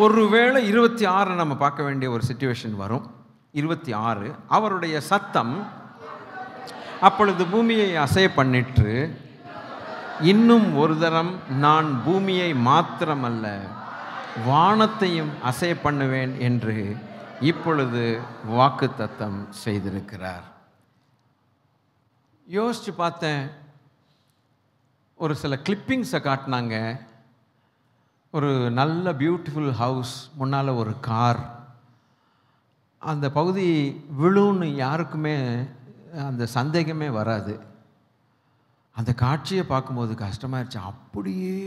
ஒருவேளை 26 நம்ம பார்க்க வேண்டிய ஒரு சிச்சுவேஷன் வரும். 26 அவருடைய சத்தம் அப்பொழுது பூமியை அசைய பண்ணிற்று. இன்னும் ஒரு தரம் நான் பூமியை மாத்திரமல்ல வானத்தையும் அசைய பண்ணுவேன் என்று இப்பொழுது வாக்குத்தத்தம் செய்திருக்கிறார். யோசிச்சு பார்த்தேன். ஒரு சில கிளிப்பிங்ஸை காட்டினாங்க. ஒரு நல்ல பியூட்டிஃபுல் ஹவுஸ், முன்னால் ஒரு கார். அந்த பகுதி விழுன்னு யாருக்குமே அந்த சந்தேகமே வராது. அந்த காட்சியை பார்க்கும்போது கஷ்டமாயிருச்சு. அப்படியே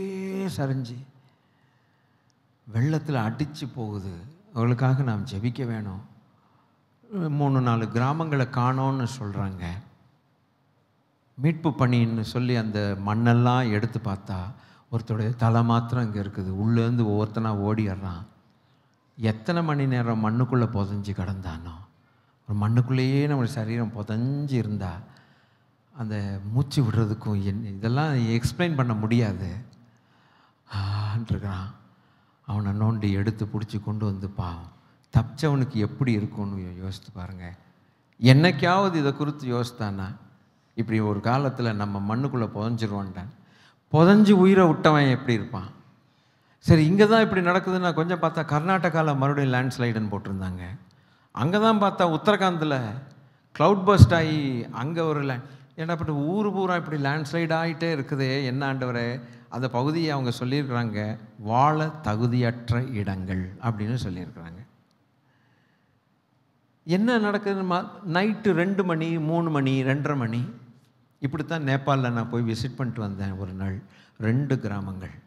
சரிஞ்சு வெள்ளத்தில் அடித்து போகுது. அவளுக்காக நாம் ஜெபிக்க வேணும். 3-4 கிராமங்களை காணோன்னு சொல்கிறாங்க. மீட்பு பணின்னு சொல்லி அந்த மண்ணெல்லாம் எடுத்து பார்த்தா ஒருத்தருடைய தலை மாத்திரம் இங்கே இருக்குது. உள்ளேருந்து ஒவ்வொருத்தனா ஓடிடுறான். எத்தனை மணி நேரம் மண்ணுக்குள்ளே புதஞ்சி கிடந்தானோ. ஒரு மண்ணுக்குள்ளேயே நம்ம சரீரம் புதஞ்சி இருந்தா அந்த மூச்சு விடுறதுக்கும் இதெல்லாம் எக்ஸ்பிளைன் பண்ண முடியாது. இருக்கிறான். அவனை நோண்டி எடுத்து பிடிச்சி கொண்டு வந்து பாவம் தப்பிச்சவனுக்கு எப்படி இருக்கும்னு யோசித்து பாருங்கள். என்னைக்காவது இதை குறித்து யோசித்தானா? இப்படி ஒரு காலத்தில் நம்ம மண்ணுக்குள்ளே புதஞ்சிருவான்டான். புதஞ்சி உயிரை விட்டவன் எப்படி இருப்பான்? சரி, இங்கே தான் இப்படி நடக்குதுன்னா கொஞ்சம் பார்த்தா கர்நாடகாவில் மறுபடியும் லேண்ட்ஸ்லைடுன்னு போட்டிருந்தாங்க. அங்கே தான் பார்த்தா உத்தரகாண்டில் க்ளவுட் பர்ஸ்ட் ஆகி அங்கே ஒரு ஏன்னாப்பட்ட ஊர் பூரா இப்படி லேண்ட்ஸ்லைட் ஆகிட்டே இருக்குதே, என்ன ஆண்டவரே? அந்த பகுதியை அவங்க சொல்லியிருக்கிறாங்க வாழ தகுதியற்ற இடங்கள் அப்படின்னு சொல்லியிருக்கிறாங்க. என்ன நடக்குதுன்னு நைட்டு 2 மணி 3 மணி 2:30 மணி இப்படித்தான் நேபாளில் நான் போய் விசிட் பண்ணிட்டு வந்தேன். ஒரு நாள் 2 கிராமங்கள்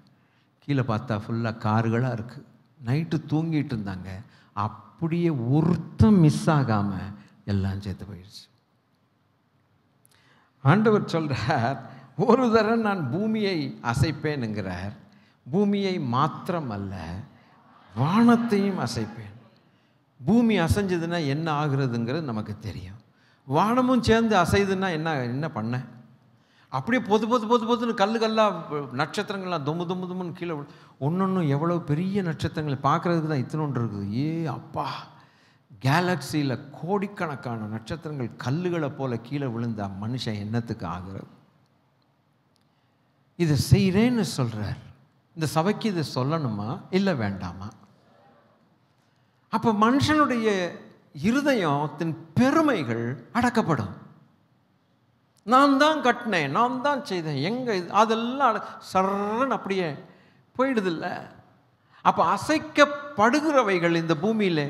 கீழே பார்த்தா ஃபுல்லாக கார்களாக இருக்குது. நைட்டு தூங்கிட்டு இருந்தாங்க. அப்படியே ஒருத்தம் மிஸ் ஆகாமல் எல்லாம் சேர்த்து போயிடுச்சு. ஆண்டவர் சொல்கிறார், ஒரு தரம் நான் பூமியை அசைப்பேனுங்கிறார். பூமியை மாத்திரம் அல்ல வானத்தையும் அசைப்பேன். பூமி அசைஞ்சதுன்னா என்ன ஆகுறதுங்கிறது நமக்கு தெரியும். வானமும் சேர்ந்து அசைதுன்னா என்ன பண்ண? அப்படியே பொதுன்னு கல்லாக நட்சத்திரங்கள்லாம் தும்முன்னு கீழே ஒன்று எவ்வளோ பெரிய நட்சத்திரங்கள் பார்க்குறதுக்கு தான் இத்தனொன்று இருக்குது. அப்பா, கேலக்சியில் கோடிக்கணக்கான நட்சத்திரங்கள் கல்லுகளை போல கீழே விழுந்தா மனுஷன் என்னத்துக்கு ஆகிறது? இதை செய்கிறேன்னு சொல்கிறார். இந்த சபைக்கு இதை சொல்லணுமா இல்லை வேண்டாமா? அப்போ மனுஷனுடைய இருதயத்தின் பெருமைகள் அடக்கப்படும். நான் தான் கட்டினேன், நான் தான் செய்தேன், எங்கே அதெல்லாம் சர்றன்னு அப்படியே போயிடுதில்ல. அப்போ அசைக்கப்படுகிறவைகள் இந்த பூமியில்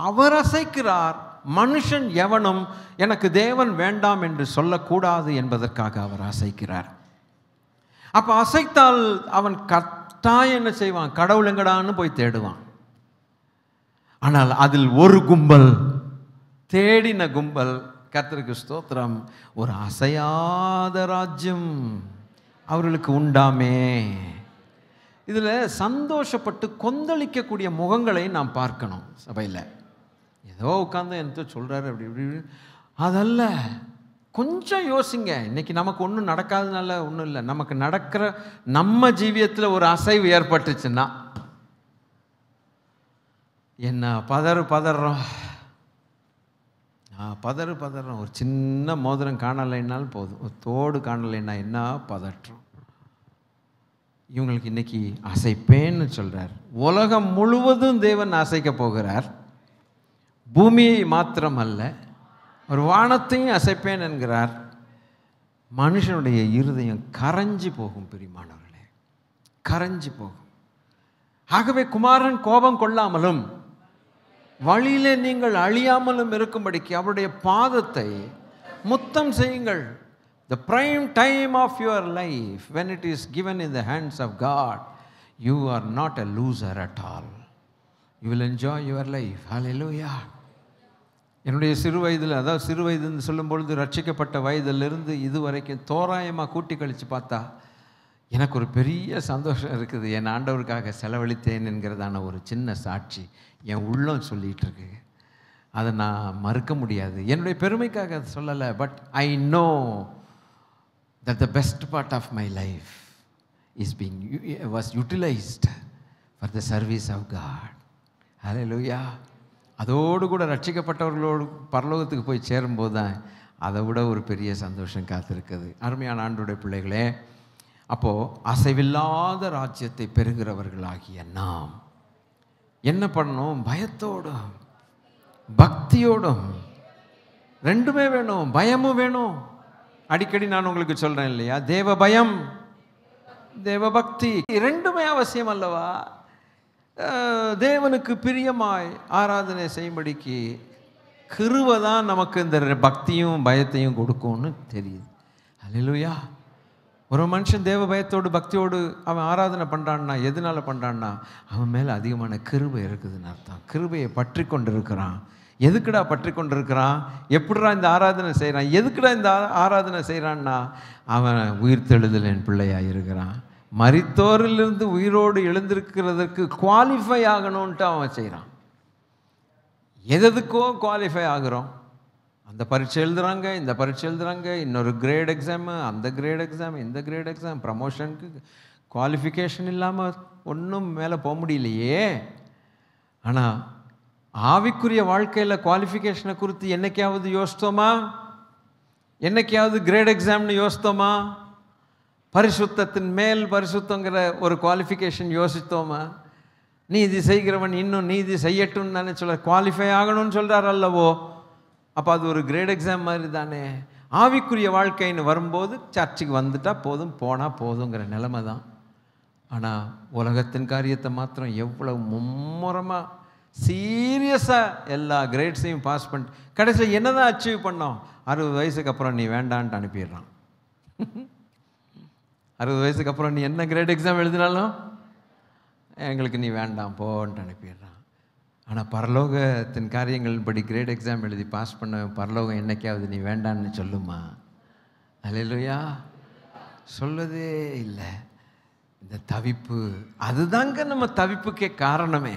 அவர் அசைக்கிறார். மனுஷன் எவனும் எனக்கு தேவன் வேண்டாம் என்று சொல்லக்கூடாது என்பதற்காக அவர் அசைக்கிறார். அப்போ அசைத்தால் அவன் கட்டாயம் என்ன செய்வான்? கடவுள் எங்கடான்னு போய் தேடுவான். ஆனால் அதில் ஒரு கும்பல், தேடின கும்பல், கர்த்தருக்கு ஸ்தோத்திரம், ஒரு அசையாத ராஜ்யம் அவர்களுக்கு உண்டாமே. இதில் சந்தோஷப்பட்டு கொந்தளிக்கக்கூடிய முகங்களை நாம் பார்க்கணும். சபையில் ஏதோ உட்காந்து என்ன சொல்கிறாரு அப்படி இப்படி அதல்ல. கொஞ்சம் யோசிங்க. இன்றைக்கி நமக்கு ஒன்றும் நடக்காதனால ஒன்றும் இல்லை. நமக்கு நடக்கிற நம்ம ஜீவியத்தில் ஒரு அசைவு ஏற்பட்டுச்சுன்னா என்ன பதறோம். பதறோம். ஒரு சின்ன மோதிரம் காணலைன்னாலும் போதும், ஒரு தோடு காணலைன்னா என்ன பதற்றம். இவங்களுக்கு இன்னைக்கு அசைப்பேன்னு சொல்கிறார். உலகம் முழுவதும் தேவன் அசைக்க போகிறார். பூமியை மாத்திரம் அல்ல ஒரு வானத்தையும் அசைப்பேன் என்கிறார். மனுஷனுடைய இருதயம் கரைஞ்சி போகும் பிரியமானவர்களே, கரைஞ்சி போகும். ஆகவே குமாரன் கோபம் கொள்ளாமலும் வழியிலே நீங்கள் அழியாமலும் இருக்கும்படிக்கு அவருடைய பாதத்தை முத்தம் செய்யுங்கள். The prime time of your life, when it is given in the hands of God, you are not a loser at all. You will enjoy your life. Hallelujah. என்னுடைய சிறு வயதில், அதாவது சிறு வயதுன்னு சொல்லும் பொழுது ரட்சிக்கப்பட்ட வயதிலிருந்து இதுவரைக்கும் தோராயமாக கூட்டி கழித்து பார்த்தா எனக்கு ஒரு பெரிய சந்தோஷம் இருக்குது. என் ஆண்டவருக்காக செலவழித்தேன் என்கிறதான ஒரு சின்ன சாட்சி என் உள்ளம் சொல்லிகிட்டு இருக்கு. அதை நான் மறுக்க முடியாது. என்னுடைய பெருமைக்காக அதை சொல்லலை. But I know that the best part of my life was utilized for the service of God. Hallelujah. அதோடு கூட ரட்சிக்கப்பட்டவர்களோடு பரலோகத்துக்கு போய் சேரும்போது தான் அதை விட ஒரு பெரிய சந்தோஷம் காத்திருக்குது. அருமையான ஆண்டவருடைய பிள்ளைகளே, அப்போது அசைவில்லாத ராஜ்யத்தை பெறுகிறவர்களாகிய நாம் என்ன பண்ணணும்? பயத்தோடும் பக்தியோடும், ரெண்டுமே வேணும். பயமும் வேணும். அடிக்கடி நான் உங்களுக்கு சொல்கிறேன் இல்லையா, தேவ பயம் தேவ பக்தி ரெண்டுமே அவசியம் அல்லவா? தேவனுக்கு பிரியமாய் ஆராதனை செய்யும்படிக்கு கிருபை தான் நமக்கு இந்த பக்தியும் பயத்தையும் கொடுக்கும்னு தெரியுது. அல்லேலூயா. ஒரு மனுஷன் தேவ பயத்தோடு பக்தியோடு அவன் ஆராதனை பண்ணுறான்னா எதனால பண்ணுறான்னா அவன் மேலே அதிகமான கிருபை இருக்குதுன்னு அர்த்தம். கிருபையை பற்றி கொண்டு இருக்கிறான். எதுக்குடா பற்றி கொண்டு இருக்கிறான்? எப்படிடா இந்த ஆராதனை செய்கிறான்? எதுக்குடா இந்த ஆராதனை செய்கிறான்னா அவன் உயிர்த்தெழுதல் என் பிள்ளையாக இருக்கிறான். மரித்தோரிலிருந்து உயிரோடு எழுந்திருக்கிறதுக்கு குவாலிஃபை ஆகணும்ன்ட்டு அவன் செய்கிறான். எதுக்கோ குவாலிஃபை ஆகிறோம். அந்த பரீட்சை எழுதுகிறாங்க, இந்த பரீட்சை எழுதுகிறாங்க, இன்னொரு கிரேட் எக்ஸாமு, அந்த கிரேட் எக்ஸாம், இந்த கிரேட் எக்ஸாம், ப்ரமோஷனுக்கு குவாலிஃபிகேஷன் இல்லாமல் ஒன்றும் மேலே போக முடியலையே. ஆனால் ஆவிக்குரிய வாழ்க்கையில் குவாலிஃபிகேஷனை குறித்து என்னைக்காவது யோசித்தோமா? என்னைக்காவது கிரேட் எக்ஸாம்னு யோசித்தோமா? பரிசுத்தத்தின் மேல் பரிசுத்தங்கிற ஒரு குவாலிஃபிகேஷன் யோசித்தோமா? நீதி செய்கிறவன் இன்னும் நீதி செய்யட்டும்னு தானே சொல்ல, குவாலிஃபை ஆகணும்னு சொல்கிறார் அல்லவோ. அப்போ அது ஒரு கிரேட் எக்ஸாம் மாதிரி தானே. ஆவிக்குரிய வாழ்க்கைன்னு வரும்போது சர்ச்சுக்கு வந்துட்டால் போதும், போனால் போதுங்கிற நிலைமை தான். ஆனால் உலகத்தின் காரியத்தை மாத்திரம் எவ்வளோ மும்முரமாக சீரியஸாக எல்லா கிரேட்ஸையும் பாஸ் பண்ணிட்டு கடைசியில் என்ன தான் அச்சீவ் பண்ணோம்? 60 வயசுக்கு அப்புறம் நீ வேண்டான்ட்டு அனுப்பிடுறான். 60 வயசுக்கு அப்புறம் நீ என்ன கிரேட் எக்ஸாம் எழுதினாலும் எங்களுக்கு நீ வேண்டாம் போன்ட்டு அனுப்பிடுறான். ஆனால் பரலோகத்தின் காரியங்கள் படி கிரேட் எக்ஸாம் எழுதி பாஸ் பண்ண பரலோகம் என்னைக்காவது நீ வேண்டான்னு சொல்லுமா? அல்லேலூயா. சொல்லதே இல்லை. இந்த தவிப்பு அதுதாங்க நம்ம தவிப்புக்கே காரணமே.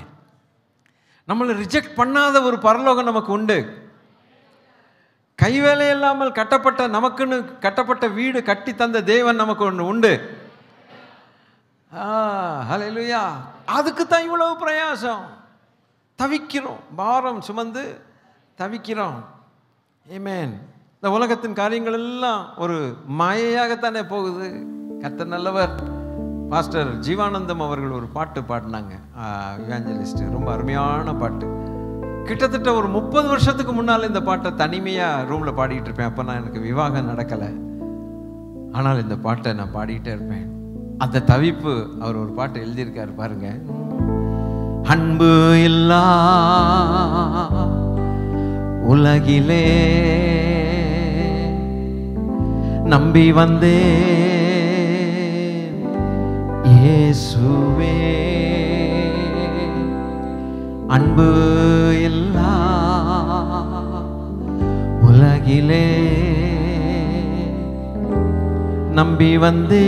நம்மளை ரிஜெக்ட் பண்ணாத ஒரு பரலோகம் நமக்கு உண்டு. கைவேலை இல்லாமல் கட்டப்பட்ட நமக்குன்னு கட்டப்பட்ட வீடு கட்டி தந்த தேவன் நமக்கு ஒன்று உண்டு. ஹல்லேலூயா. அதுக்கு தான் இவ்வளவு பிரயாசம். தவிக்கிறோம், பாரம் சுமந்து தவிக்கிறோம். ஆமென். இந்த உலகத்தின் காரியங்கள் எல்லாம் ஒரு மாயையாகத்தானே போகுது. கர்த்தர் நல்லவர். பாஸ்டர் ஜீவானந்தம் அவர்கள் ஒரு பாட்டு பாடினாங்க, இவாஞ்சலிஸ்ட். ரொம்ப அருமையான பாட்டு. கிட்டத்தட்ட ஒரு 30 வருஷத்துக்கு முன்னால் இந்த பாட்டை தனிமையாக ரூமில் பாடிக்கிட்டு இருப்பேன். அப்போ நான் எனக்கு விவாகம் நடக்கலை. ஆனால் இந்த பாட்டை நான் பாடிக்கிட்டே இருப்பேன். அந்த தவிப்பு அவர் ஒரு பாட்டு எழுதியிருக்காரு பாருங்க. அன்பு இல்லா உலகிலே நம்பி வந்தே இயேசுவே, அன்பு இல்லா உலகிலே நம்பி வந்தே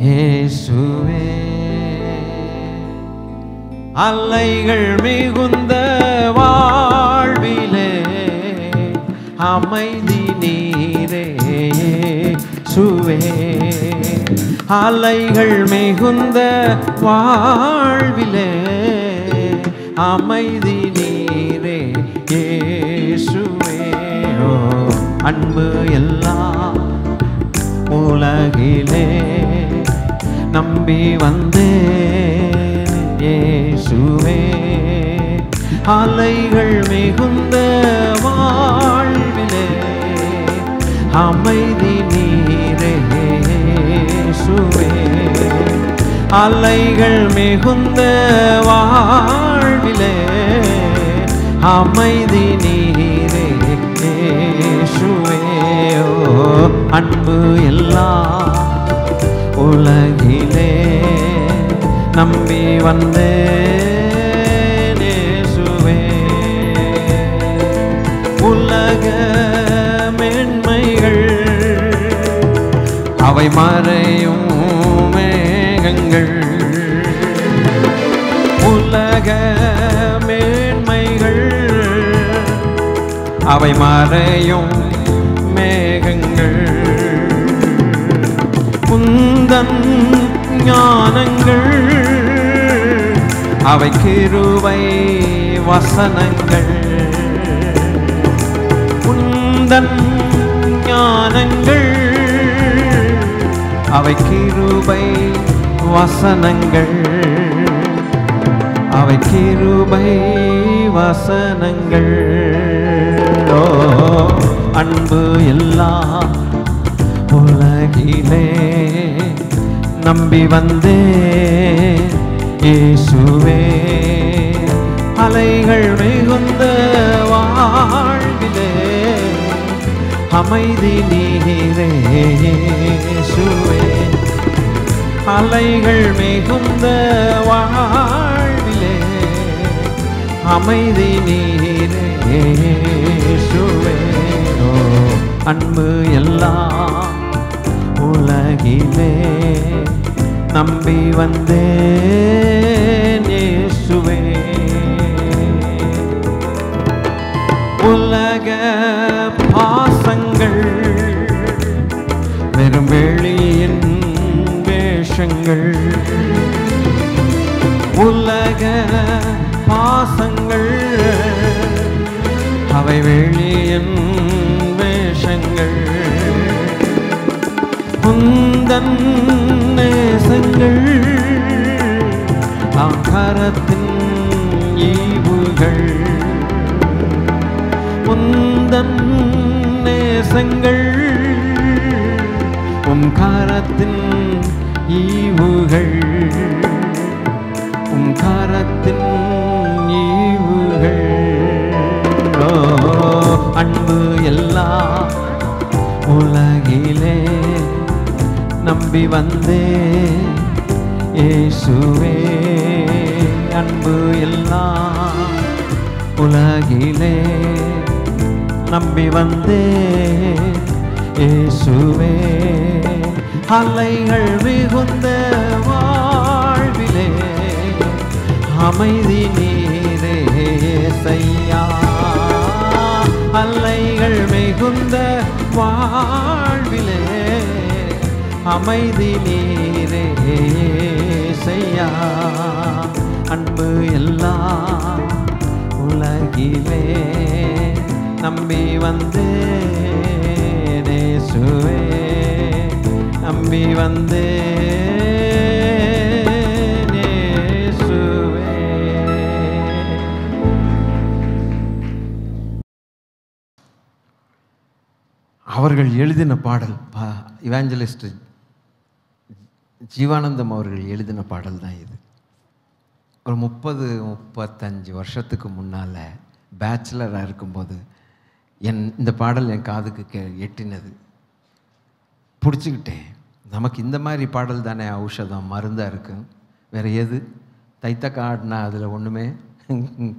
இயேசுவே. அலைகள் மிகுந்த வாழ்விலே அமைதி நீரே இயேசுவே. அலைகள் மிகுந்த வாழ்விலே அமைதி நீரே இயேசுவே. அன்பு எல்லாம் உலகிலே நம்பி வந்தேன் இயேசுவே, அலைகள் மிகுந்த வாழ்விலே அமைதி நீரே இயேசுவே. அலைகள் மிகுந்த வாழ்விலே அமைதி நீரே இயேசுவே. அன்பு எல்லாம் உலகிலே நம்பி வந்தேன் இயேசுவே. உலக மேன்மைகள் அவை மறையும் மேகங்கள். உலக மேன்மைகள் அவை மறையும் மேகங்கள். உந்தன் ஞானங்கள் அவை கிருபை வசனங்கள். உந்தன் ஞானங்கள் அவை கிருபை வசனங்கள். அவை கிருபை வசனங்கள். ஓ அன்பு எல்லாம் உலகிலே நம்பி வந்தே இயேசுவே. அலைகள் மிகுந்த வாழ்விலே அமைதி நீரே இயேசுவே. அலைகள் மிகுந்த வாழ்விலே அமைதி நீரே இயேசுவே. அன்பு எல்லாம் உலகிலே நம்பி வந்தேன் இயேசுவே. உலக பாசங்கள் வெறும் வெளியின் வேஷங்கள். உலக பாசங்கள் அவை வெளியின் வேஷங்கள். உந்தன் நேசங்கள் ஆகாரத்தின் ஈவுகள். உந்தன் நேசங்கள் கரத்தின் ஈவுகள். கரத்தின் ஈவுகள். அன்பு எல்லாம் உலகிலே நம்பி வந்தே இயேசுவே. அன்பு எல்லாம் உலகிலே நம்பி வந்தே இயேசுவே. அலைகள் மிகுந்த வாழ்விலே அமைதி நீரே இயேசையா. அலைகள் மிகுந்த வாழ்விலே அமைதி நீரே இயேசையா. அன்பு எல்லாம் உலகிலே நம்பி வந்தே இயேசுவே. நம்பி வந்தே இயேசுவே. அவர்கள் எழுதின பாடல், இவாஞ்சலிஸ்ட் ஜீவானந்தம் அவர்கள் எழுதின பாடல் தான் இது. ஒரு 30-35 வருஷத்துக்கு முன்னால் பேச்சுலராக இருக்கும்போது இந்த பாடல் என் காதுக்கு எட்டினது. பிடிச்சிக்கிட்டேன். நமக்கு இந்த மாதிரி பாடல் தானே ஔஷதம், மருந்தாக இருக்கும். வேறு எது? தைத்த காடுனா அதில் ஒன்றுமே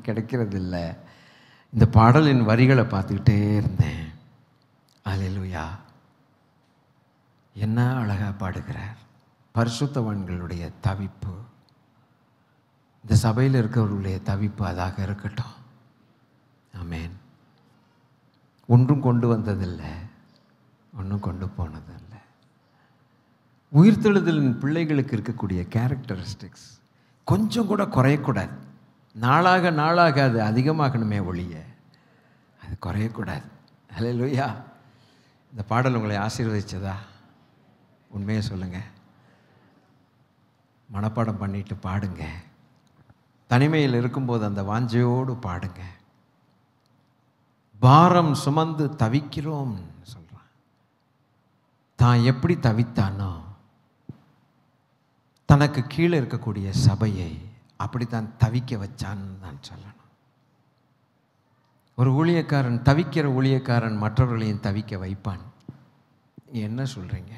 கிடைக்கிறதில்ல. இந்த பாடலின் வரிகளை பார்த்துக்கிட்டே இருந்தேன். அல்லேலூயா, என்ன அழகாக பாடுகிறார். பரிசுத்தவான்களுடைய தவிப்பு, இந்த சபையில் இருக்கிறவர்களுடைய தவிப்பு அதாக இருக்கட்டும். ஆமென். ஒன்றும் கொண்டு வந்ததில்லை, ஒன்றும் கொண்டு போனதில்லை. உயிர்த்தெழுதலின் பிள்ளைகளுக்கு இருக்கக்கூடிய கேரக்டரிஸ்டிக்ஸ் கொஞ்சம் கூட குறையக்கூடாது. நாளாக நாளாக அது அதிகமாகணுமே ஒழிய அது குறையக்கூடாது. அல்லேலூயா. இந்த பாடல் உங்களை ஆசீர்வதிச்சதா? உண்மையை சொல்லுங்கள். மனப்பாடம் பண்ணிட்டு பாடுங்க. தனிமையில் இருக்கும்போது அந்த வாஞ்சையோடு பாடுங்க. பாரம் சுமந்து தவிக்கிறோம் சொல்றான். தான் எப்படி தவித்தானோ தனக்கு கீழே இருக்கக்கூடிய சபையை அப்படித்தான் தவிக்க வச்சான்னு தான் சொல்லணும். ஒரு ஊழியக்காரன், தவிக்கிற ஊழியக்காரன் மற்றவர்களையும் தவிக்க வைப்பான். என்ன சொல்றீங்க?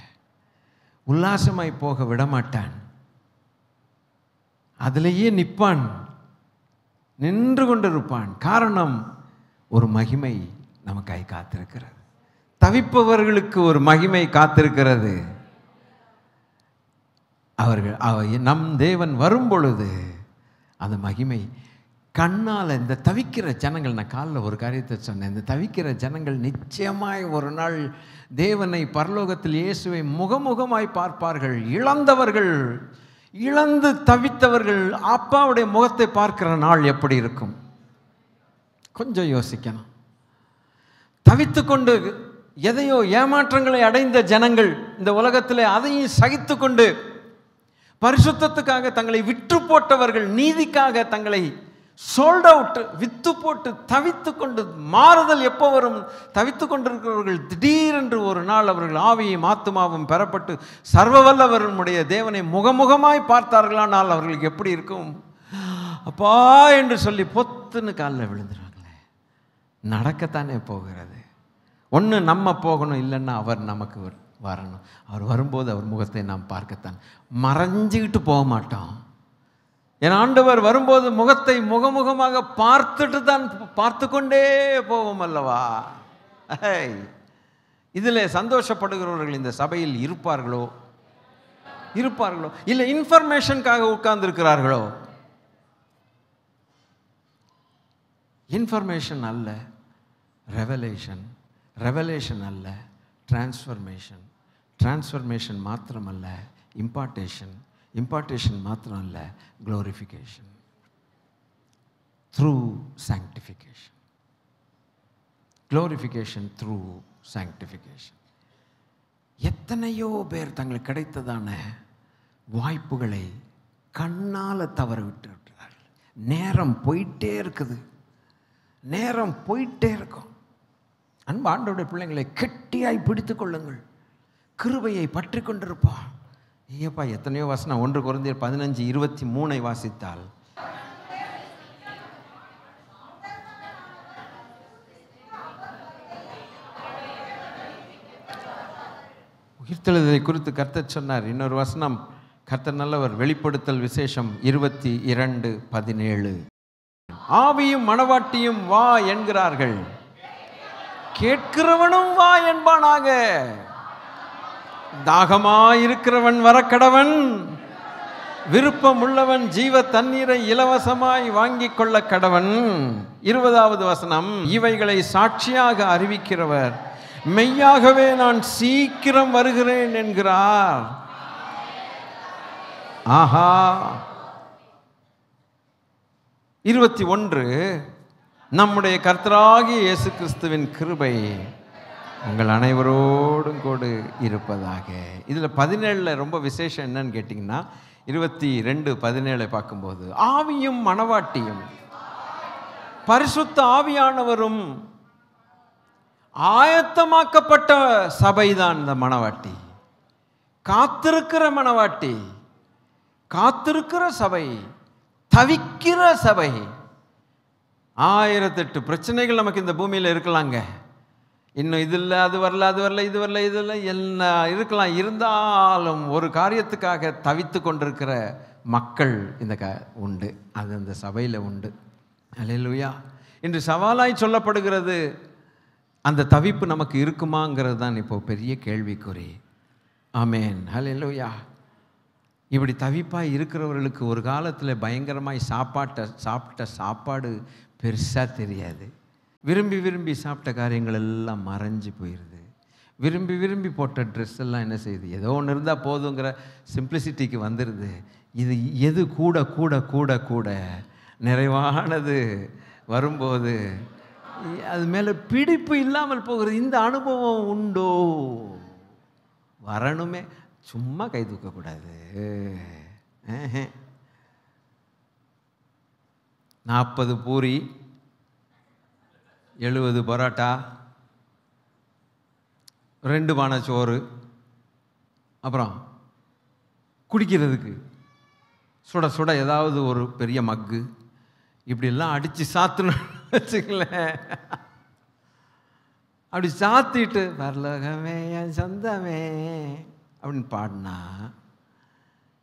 உல்லாசமாய் போக விடமாட்டான், அதிலேயே நிற்பான், நின்று கொண்டிருப்பான். காரணம், ஒரு மகிமை நமக்காய் காத்திருக்கிறது. தவிப்பவர்களுக்கு ஒரு மகிமை காத்திருக்கிறது. நம் தேவன் வரும் பொழுது அந்த மகிமை கண்ணால், இந்த தவிக்கிற ஜனங்கள், நான் காலில் ஒரு காரியத்தை சொன்னேன், இந்த தவிக்கிற ஜனங்கள் நிச்சயமாய் ஒரு நாள் தேவனை, பரலோகத்தில் இயேசுவை முகமுகமாய் பார்ப்பார்கள். இழந்தவர்கள், இழந்து தவித்தவர்கள் அப்பாவுடைய முகத்தை பார்க்கிற நாள் எப்படி இருக்கும்? கொஞ்சம் யோசிக்கணும். தவித்து கொண்டு எதையோ ஏமாற்றங்களை அடைந்த ஜனங்கள் இந்த உலகத்தில் அதையும் சகித்து கொண்டு பரிசுத்தத்துக்காக தங்களை விற்று போட்டவர்கள், நீதிக்காக தங்களை சோல்ட் அவுட், வித்து போட்டு தவித்து கொண்டு, மாறுதல் எப்போ வரும்? தவித்து கொண்டிருக்கிறவர்கள் திடீரென்று ஒரு நாள் அவர்கள் ஆவியும் ஆத்துமாவும் பெறப்பட்டு சர்வவல்லவருடைய தேவனை முகமுகமாய் பார்த்தார்களானால் அவர்களுக்கு எப்படி இருக்கும்? அப்பா என்று சொல்லி பொத்துன்னு காலில் விழுந்துருவாங்களே. நடக்கத்தானே போகிறது. ஒன்று நம்ம போகணும், இல்லைன்னா அவர் நமக்கு வரணும். அவர் வரும்போது அவர் முகத்தை நாம் பார்க்கத்தான், மறைஞ்சிக்கிட்டு போக மாட்டோம். என் ஆண்டவர் வரும்போது முகத்தை முகமுகமாக பார்த்துட்டு தான் பார்த்து கொண்டே போவோம் அல்லவா? இதில் சந்தோஷப்படுகிறவர்கள் இந்த சபையில் இருப்பார்களோ இல்லை இன்ஃபர்மேஷனுக்காக உட்கார்ந்து இருக்கிறார்களோ? இன்ஃபர்மேஷன் அல்ல, ரெவலேஷன். ரெவலேஷன் அல்ல, டிரான்ஸ்ஃபர்மேஷன். டிரான்ஸ்ஃபர்மேஷன் மாத்திரம் அல்ல, இம்பார்ட்டேஷன். இம்பார்ட்டேஷன் மாத்திரம் அல்ல, glorification through sanctification. Glorification through sanctification. எத்தனையோ பேர் தங்களுக்கு கிடைத்ததான வாய்ப்புகளை கண்ணால் தவற விட்டு விட்டுறார்கள். நேரம் போயிட்டே இருக்குது, நேரம் போயிட்டே இருக்கும். அன்பு ஆண்டவருடைய பிள்ளைங்களை கெட்டியாய் பிடித்து கொள்ளுங்கள், கிருபையை பற்றி கொண்டிருப்போம். ஐயப்பா, எத்தனையோ வசனம். 1 கொரிந்தியர் 15:23 வாசித்தால், உயிர்த்தெழுதலை குறித்து கர்த்தர் சொன்னார். இன்னொரு வசனம், கர்த்தர் நல்லவர், வெளிப்படுத்தல் விசேஷம் 22:17, ஆவியும் மணவாட்டியும் வா என்கிறார்கள், கேட்கிறவனும் வா என்பானாக. தாகமாயிருக்கிறவன் வரக்கடவன், விருப்பம் உள்ளவன் ஜீவ தண்ணீரை இலவசமாய் வாங்கிக் கொள்ள கடவன். 20வது வசனம், இவைகளை சாட்சியாக அறிவிக்கிறவர் மெய்யாகவே நான் சீக்கிரம் வருகிறேன் என்கிறார். ஆஹா. 21, நம்முடைய கர்த்தராகிய இயேசு கிறிஸ்துவின் கிருபை உங்கள் அனைவரோடும் கூட இருப்பதாக. இதில் 17 ரொம்ப விசேஷம் என்னன்னு கேட்டிங்கன்னா, 22:17 பார்க்கும்போது, ஆவியும் மணவாட்டியும், பரிசுத்த ஆவியானவரும் ஆயத்தமாக்கப்பட்ட சபைதான் இந்த மணவாட்டி. காத்திருக்கிற மணவாட்டி, காத்திருக்கிற சபை, தவிக்கிற சபை. 1008 பிரச்சனைகள் நமக்கு இந்த பூமியில் இருக்கலாங்க. இன்னும் இது இல்லை, அது வரல, அது வரல, இது வரல, இது இல்லை, எல்லாம் இருக்கலாம். இருந்தாலும் ஒரு காரியத்துக்காக தவித்து கொண்டிருக்கிற மக்கள் இந்த உண்டு, அது அந்த சபையில் உண்டு. அல்லேலூயா. இன்று சவாலாய் சொல்லப்படுகிறது, அந்த தவிப்பு நமக்கு இருக்குமாங்கிறது தான் இப்போ பெரிய கேள்விக்குறி. ஆமேன். அல்லேலூயா. இப்படி தவிப்பாக இருக்கிறவர்களுக்கு ஒரு காலத்தில் பயங்கரமாய் சாப்பிட்ட சாப்பாடு பெருசாக தெரியாது. விரும்பி விரும்பி சாப்பிட்ட காரியங்கள் எல்லாம் மறைஞ்சு போயிடுது. விரும்பி விரும்பி போட்ட ட்ரெஸ் எல்லாம் என்ன செய்யுது, ஏதோ ஒன்று இருந்தால் போதுங்கிற சிம்பிளிசிட்டிக்கு வந்துடுது. இது எது கூட கூட கூட கூட நிறைவானது வரும்போது அது மேலே பிடிப்பு இல்லாமல் போகிறது. இந்த அனுபவம் உண்டோ? வரணுமே, சும்மா கை தூக்கக்கூடாது. 40 பூரி, 70 பரோட்டா, 2 பானை சோறு, அப்புறம் குடிக்கிறதுக்கு சுட சுட ஏதாவது ஒரு பெரிய மக்கு, இப்படிலாம் அடித்து சாத்தணும்னு வச்சுக்கலேன். அப்படி சாத்திட்டு பரலோகமே என் சொந்தமே அப்படின்னு பாடினா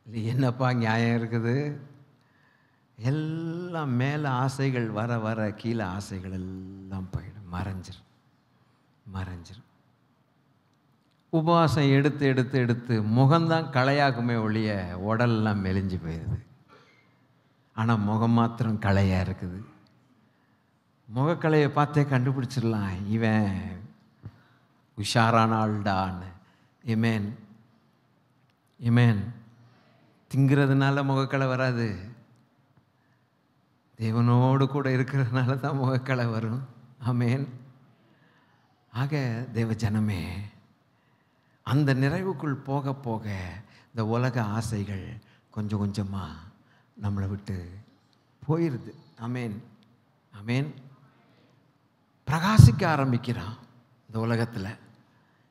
இல்லை என்னப்பா நியாயம் இருக்குது? எல்லாம் மேலே ஆசைகள் வர வர கீழே ஆசைகள் எல்லாம் போயிடும், மறைஞ்சிரும். உபவாசம் எடுத்து எடுத்து எடுத்து முகம்தான் களையாக்குமே ஒழிய உடல்லாம் மெலிஞ்சு போயிடுது. ஆனால் முகம் மாத்திரம் களையாக இருக்குது. முகக்கலையை பார்த்தே கண்டுபிடிச்சிடலாம், இவன் உஷாரான ஆள்டான்னு. இமேன் திங்கிறதுனால முகக்கலை வராது, தேவனோடு கூட இருக்கிறதுனால தான் முகக்கலை வரும். ஆமேன். ஆக தேவ ஜனமே, அந்த நிறைவுக்குள் போக போக இந்த உலக ஆசைகள் கொஞ்சம் கொஞ்சமாக நம்மளை விட்டு போயிடுது. ஆமேன். பிரகாசிக்க ஆரம்பிக்கிறான் இந்த உலகத்தில்.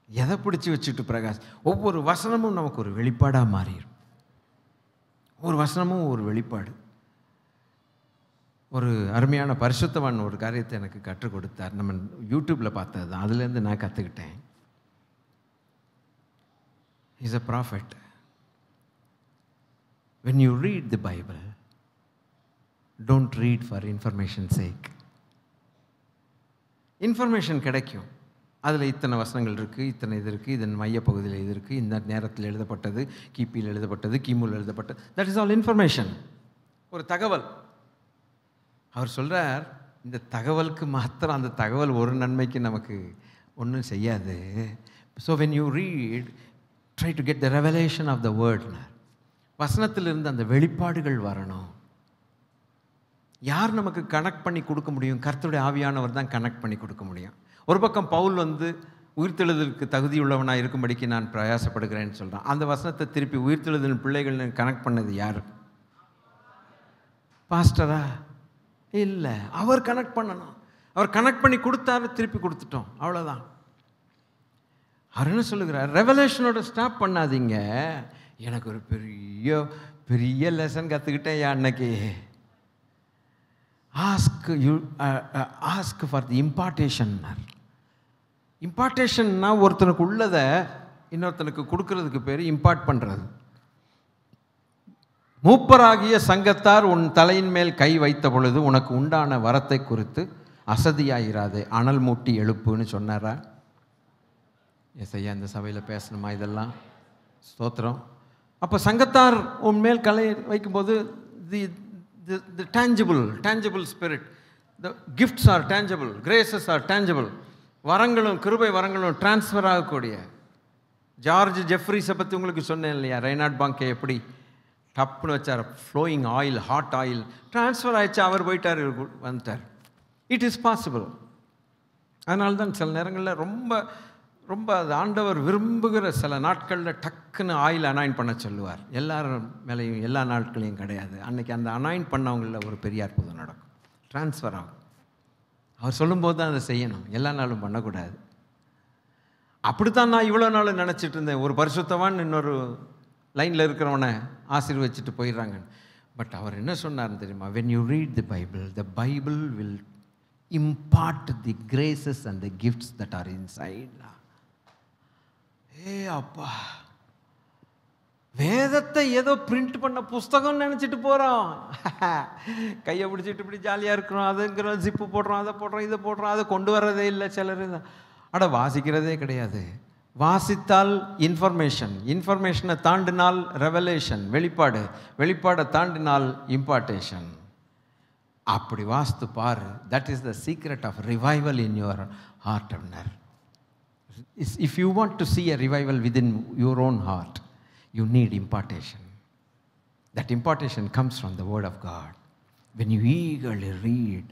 எதை பிடிச்சி வச்சுட்டு ஒவ்வொரு வசனமும் நமக்கு ஒரு வெளிப்பாடாக மாறிடும். ஒரு வசனமும் ஒரு வெளிப்பாடு. ஒரு அருமையான பரிசுத்தவான் ஒரு காரியத்தை எனக்கு கற்றுக் கொடுத்தார். நம்ம யூடியூப்பில் பார்த்தது தான், அதுலேருந்து நான் கற்றுக்கிட்டேன். He's a prophet. When you read the Bible, don't read for information's sake. Information கிடைக்கும், அதில் இத்தனை வசனங்கள் இருக்குது, இத்தனை இது இருக்குது, இதன் மையப்பகுதியில் இது இருக்குது, இந்த நேரத்தில் எழுதப்பட்டது, கிபியில் எழுதப்பட்டது, கிமுல் எழுதப்பட்டது. That is all information. ஒரு தகவல். அவர் சொல்கிறார், இந்த தகவலுக்கு மாத்திரம் அந்த தகவல் ஒரு நன்மைக்கு நமக்கு ஒன்றும் செய்யாது. So when you read, try to get the revelation of the word. வசனத்திலிருந்து அந்த வெளிப்பாடுகள் வரணும். யார் நமக்கு கனெக்ட் பண்ணி கொடுக்க முடியும்? கர்த்தருடைய ஆவியானவர் தான் கனெக்ட் பண்ணி கொடுக்க முடியும். ஒரு பக்கம் பவுல் உயிர்த்தெழுதலுக்கு தகுதியுள்ளவனாக இருக்கும்படிக்கு நான் பிரயாசப்படுகிறேன்னு சொல்கிறான். அந்த வசனத்தை திருப்பி உயிர்த்தெழுதலின் பிள்ளைகள் கனெக்ட் பண்ணது யார்? பாஸ்டரா? இல்லை, அவர் கனெக்ட் பண்ணணும். அவர் கனெக்ட் பண்ணி கொடுத்தாரு, திருப்பி கொடுத்துட்டோம், அவ்வளோதான். அவர் என்ன சொல்லுகிறார்? ரெவலேஷனோட ஸ்டாப் பண்ணாதீங்க. எனக்கு ஒரு பெரிய பெரிய லெசன் கற்றுக்கிட்டேன் அன்னைக்கு. Ask for the impartation. இம்பார்ட்டேஷன்னா ஒருத்தனுக்கு உள்ளதை இன்னொருத்தனுக்கு கொடுக்கறதுக்கு பேர் இம்பார்ட் பண்ணுறது. மூப்பராகிய சங்கத்தார் உன் தலையின் மேல் கை வைத்த பொழுது உனக்கு உண்டான வரத்தை குறித்து அசதியாயிராதே, அனல் மூட்டி எழுப்புன்னு சொன்னாரா? ஐயா இந்த சபையில் பேசணுமா இதெல்லாம்? ஸ்தோத்திரம். அப்போ சங்கத்தார் உன் மேல் கலை வைக்கும்போது the tangible spirit, the gifts are tangible, graces are tangible. வரங்களும் கிருபை வரங்களும் டிரான்ஸ்ஃபர் ஆகக்கூடிய. ஜார்ஜ் ஜெஃப்ரிஸை பற்றி உங்களுக்கு சொன்னேன் இல்லையா? ரெய்னார்ட் பாங்கே எப்படி டப்புன்னு வச்சார், flowing oil, hot oil transfer ஆயிடுச்சு, அவர் போயிட்டார், வந்துட்டார். It is possible. அதனால தான் சில நேரங்களில் ரொம்ப ரொம்ப அது ஆண்டவர் விரும்புகிற சில நாட்களில் டக்குன்னு ஆயில் அனாயின் பண்ண சொல்லுவார். எல்லாரும் மேலேயும் எல்லா நாட்களையும் கிடையாது. அன்றைக்கி அந்த அனாயின் பண்ணவங்களில் ஒரு பெரிய அற்புதம் நடக்கும், ட்ரான்ஸ்ஃபர் ஆகும். அவர் சொல்லும்போது தான் அதை செய்யணும், எல்லா நாளும் பண்ணக்கூடாது. அப்படித்தான் நான் இவ்வளோ நாள் நினச்சிட்டு இருந்தேன், ஒரு பரிசுத்தவான் இன்னொரு லைனில் இருக்கிறவனை ஆசீர்வச்சிட்டு போயிடுறாங்க. பட் அவர் என்ன சொன்னார்னு தெரியுமா? when you read the Bible will impart the graces and the gifts that are inside. அப்பா, வேதத்தை ஏதோ பிரிண்ட் பண்ண புஸ்தகம் நினச்சிட்டு போகிறோம், கையை பிடிச்சிட்டு இப்படி ஜாலியாக இருக்கிறோம், அதுங்கிறோம், ஜிப்பு போடுறோம், அதை போடுறோம், இதை போடுறோம், அதை கொண்டு வர்றதே இல்லை. சிலர் வாசிக்கிறதே கிடையாது. வாசித்தால் இன்ஃபர்மேஷனை தாண்டினால் ரெவலேஷன், வெளிப்பாடை தாண்டினால் இம்பார்ட்டேஷன். அப்படி வாஸ்து பாரு. That is the secret of revival in your heart. If you want to see a revival within your own heart, you need impartation. That impartation comes from the Word of God. When you eagerly read,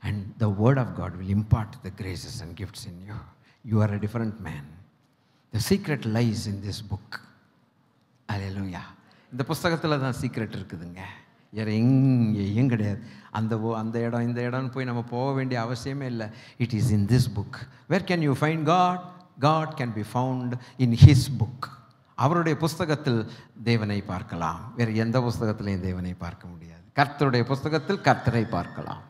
and the Word of God will impart the graces and gifts in you, you are a different man. The secret lies in this book. Hallelujah. இந்த புஸ்தகத்தில் தான் சீக்ரெட் இருக்குதுங்க. வேறு எங்கேயும் கிடையாது. அந்த இடம் இந்த இடம்னு போய் நம்ம போக வேண்டிய அவசியமே இல்லை. It is in this book. Where can you find God? God can be found in his book. அவருடைய புஸ்தகத்தில் தேவனை பார்க்கலாம். வேறு எந்த புஸ்தகத்திலையும் தேவனை பார்க்க முடியாது. கர்த்தருடைய புஸ்தகத்தில் கர்த்தரை பார்க்கலாம்.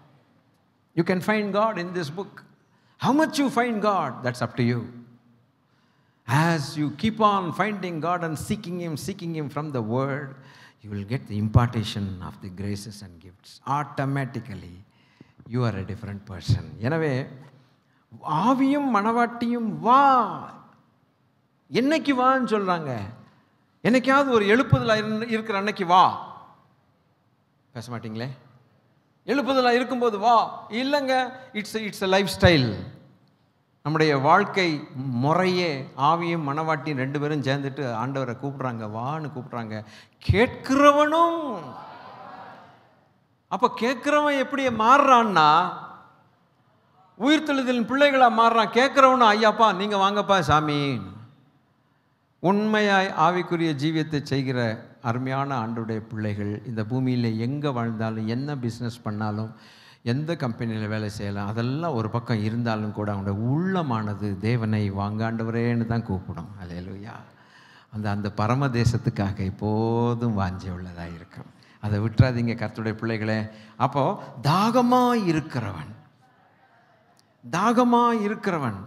You can find God in this book. How much you find God, that's up to you. As you keep on finding God and seeking Him from the Word, you will get the impartation of the graces and gifts. Automatically, you are a different person. எனவே ஆவியும் மனவாட்டியும் வா. என்னைக்கு வான்னு சொல்கிறாங்க? என்னைக்காவது ஒரு எழுப்புதலாக இருக்கிற அன்னைக்கு வா. பேச மாட்டிங்களே? எழுப்புதலாக இருக்கும்போது வா. இல்லைங்க, இட்ஸ் எ லைஃப் ஸ்டைல். நம்முடைய வாழ்க்கை முறையே ஆவியும் மனவாட்டியும் 2 பேரும் சேர்ந்துட்டு ஆண்டவரை கூப்பிட்றாங்க, வான்னு கூப்பிட்றாங்க. கேட்கிறவனும். அப்போ கேட்குறவன் எப்படி மாறுறான்னா, உயிர்த்தெழுதலின் பிள்ளைகளாக மாறுறான். கேட்குறவனும், ஐயாப்பா நீங்கள் வாங்கப்பா சாமி. உண்மையாய் ஆவிக்குரிய ஜீவியத்தை செய்கிற அருமையான ஆண்டவருடைய பிள்ளைகள் இந்த பூமியில் எங்கே வாழ்ந்தாலும், என்ன பிஸ்னஸ் பண்ணாலும், எந்த கம்பெனியில் வேலை செய்யலாம், அதெல்லாம் ஒரு பக்கம் இருந்தாலும் கூட அவனுடைய உள்ளமானது தேவனை வாங்க ஆண்டவரேன்னு தான் கூப்பிடும். அல்லேலூயா. அந்த பரமதேசத்துக்காக எப்போதும் வாஞ்சி உள்ளதாக இருக்கும். அதை விட்டுறாதீங்க கர்த்தருடைய பிள்ளைகளே. அப்போது தாகமாக இருக்கிறவன், தாகமாக இருக்கிறவன்,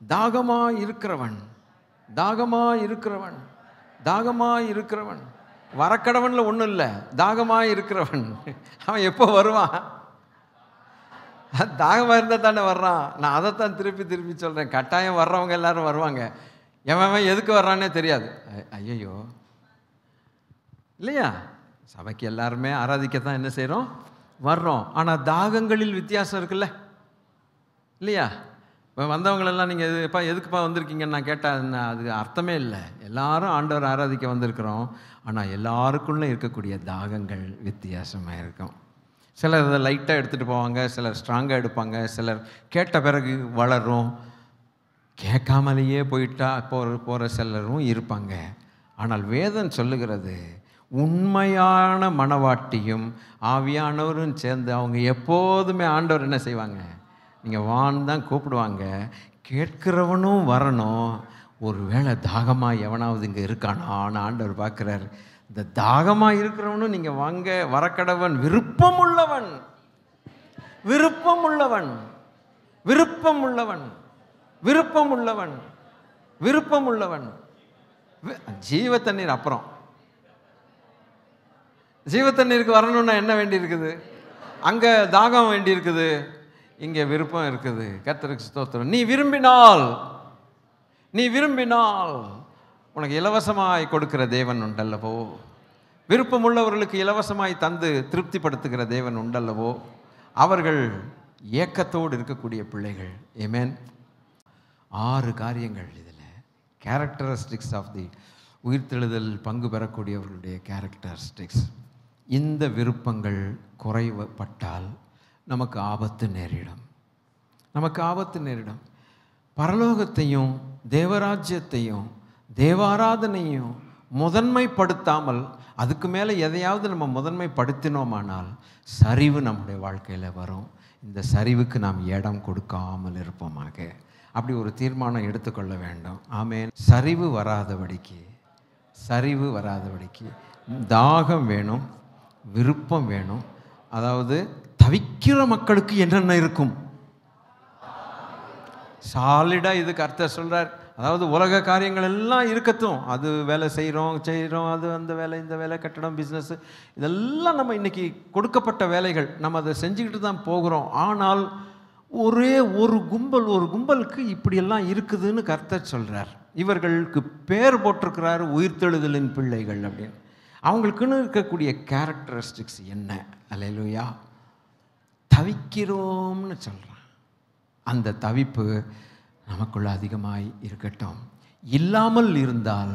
தாகமாக இருக்கிறவன், தாகமாக இருக்கிறவன், தாகமாக இருக்கிறவன், வரக்கடவனில் ஒன்றும் இல்லை, தாகமாக இருக்கிறவன். அவன் எப்போ வருவான்? தாகமாக இருந்தால் தானே வர்றான். நான் அதைத்தான் திருப்பி சொல்கிறேன். கட்டாயம் வர்றவங்க எல்லாரும் வருவாங்க. எவன் எதுக்கு வர்றானே தெரியாது. ஐயோ இல்லையா? சபைக்கு எல்லாருமே ஆராதிக்கத்தான் என்ன செய்கிறோம், வர்றோம். ஆனால் தாகங்களில் வித்தியாசம் இருக்குல்ல, இல்லையா? இப்போ வந்தவங்களெல்லாம் நீங்கள் எதுக்குப்பா வந்திருக்கீங்கன்னு நான் கேட்டால் அது அர்த்தமே இல்லை. எல்லாரும் ஆண்டவர் ஆராதிக்க வந்திருக்கிறோம். ஆனால் எல்லாருக்குள்ளே இருக்கக்கூடிய தாகங்கள் வித்தியாசமாக இருக்கும். சிலர் அதை லைட்டாக எடுத்துகிட்டு போவாங்க, சிலர் ஸ்ட்ராங்காக எடுப்பாங்க, சிலர் கேட்ட பிறகு வளரும், கேட்காமலேயே போயிட்டா போகிற சிலரும் இருப்பாங்க. ஆனால் வேதம் சொல்லுகிறது, உண்மையான மனவாட்டியும் ஆவியானவரும் சேர்ந்து அவங்க எப்போதுமே ஆண்டவர் என்ன செய்வாங்க, நீங்கள் வான்னு தான் கூப்பிடுவாங்க. கேட்கிறவனும் வரணும். ஒரு வேளை தாகமாக எவனாவது இங்கே இருக்கானான்னு ஆண்டவர் பார்க்குறார். இந்த தாகமாக இருக்கிறவனும் நீங்கள் வாங்க, வரக்கடவன் விருப்பமுள்ளவன், விருப்பமுள்ளவன், விருப்பமுள்ளவன், விருப்பமுள்ளவன், விருப்பமுள்ளவன். ஜீவ தண்ணீர் அப்புறம், ஜீவ தண்ணீருக்கு வரணும்னா என்ன வேண்டி இருக்குது? அங்கே தாகம் வேண்டி இருக்குது, இங்கே விருப்பம் இருக்குது. கர்த்தருக்கு ஸ்தோத்திரம். நீ விரும்பினால் உனக்கு இலவசமாய் கொடுக்கிற தேவன் உண்டல்லவோ, விருப்பமுள்ளவர்களுக்கு இலவசமாய் தந்து திருப்திப்படுத்துகிற தேவன் உண்டல்லவோ. அவர்கள் ஏக்கத்தோடு இருக்கக்கூடிய பிள்ளைகள். ஆமென். 6 காரியங்கள் இதில் கேரக்டரிஸ்டிக்ஸ் ஆஃப் தி உயிர்த்தெழுதல் பங்கு பெறக்கூடியவர்களுடைய கேரக்டரிஸ்டிக்ஸ். இந்த விருப்பங்கள் குறைவுபட்டால் நமக்கு ஆபத்து நேரிடும், நமக்கு ஆபத்து நேரிடும். பரலோகத்தையும் தேவராஜ்யத்தையும் தேவாராதனையும் முதன்மைப்படுத்தாமல் அதுக்கு மேலே எதையாவது நம்ம முதன்மைப்படுத்தினோமானால் சரிவு நம்முடைய வாழ்க்கையில் வரும். இந்த சரிவுக்கு நாம் இடம் கொடுக்காமல் இருப்போமாக. அப்படி ஒரு தீர்மானம் எடுத்துக்கொள்ள வேண்டும். ஆமென். சரிவு வராதபடிக்கு தாகம் வேணும், விருப்பம் வேணும். அதாவது தவிக்கிற மக்களுக்கு என்னென்ன இருக்கும்? சாலிடாக இது கர்த்தர் சொல்கிறார். அதாவது உலக காரியங்கள் எல்லாம் இருக்கட்டும், அது வேலை செய்கிறோம், அது அந்த வேலை, இந்த வேலை, கட்டடம், பிஸ்னஸ், இதெல்லாம் நம்ம இன்றைக்கி கொடுக்கப்பட்ட வேலைகள், நம்ம அதை செஞ்சுக்கிட்டு தான் போகிறோம். ஆனால் ஒரே ஒரு கும்பலுக்கு இப்படியெல்லாம் இருக்குதுன்னு கர்த்தர் சொல்கிறார். இவர்களுக்கு பேர் போட்டிருக்கிறாரு உயிர்த்தெழுதலின் பிள்ளைகள் அப்படின்னு. அவங்களுக்குன்னு இருக்கக்கூடிய கேரக்டரிஸ்டிக்ஸ் என்ன? அல்லேலூயா. தவிக்கிறோம்னு சொல்கிறான். அந்த தவிப்பு நமக்குள்ள அதிகமாய் இருக்கட்டும். இல்லாமல் இருந்தால்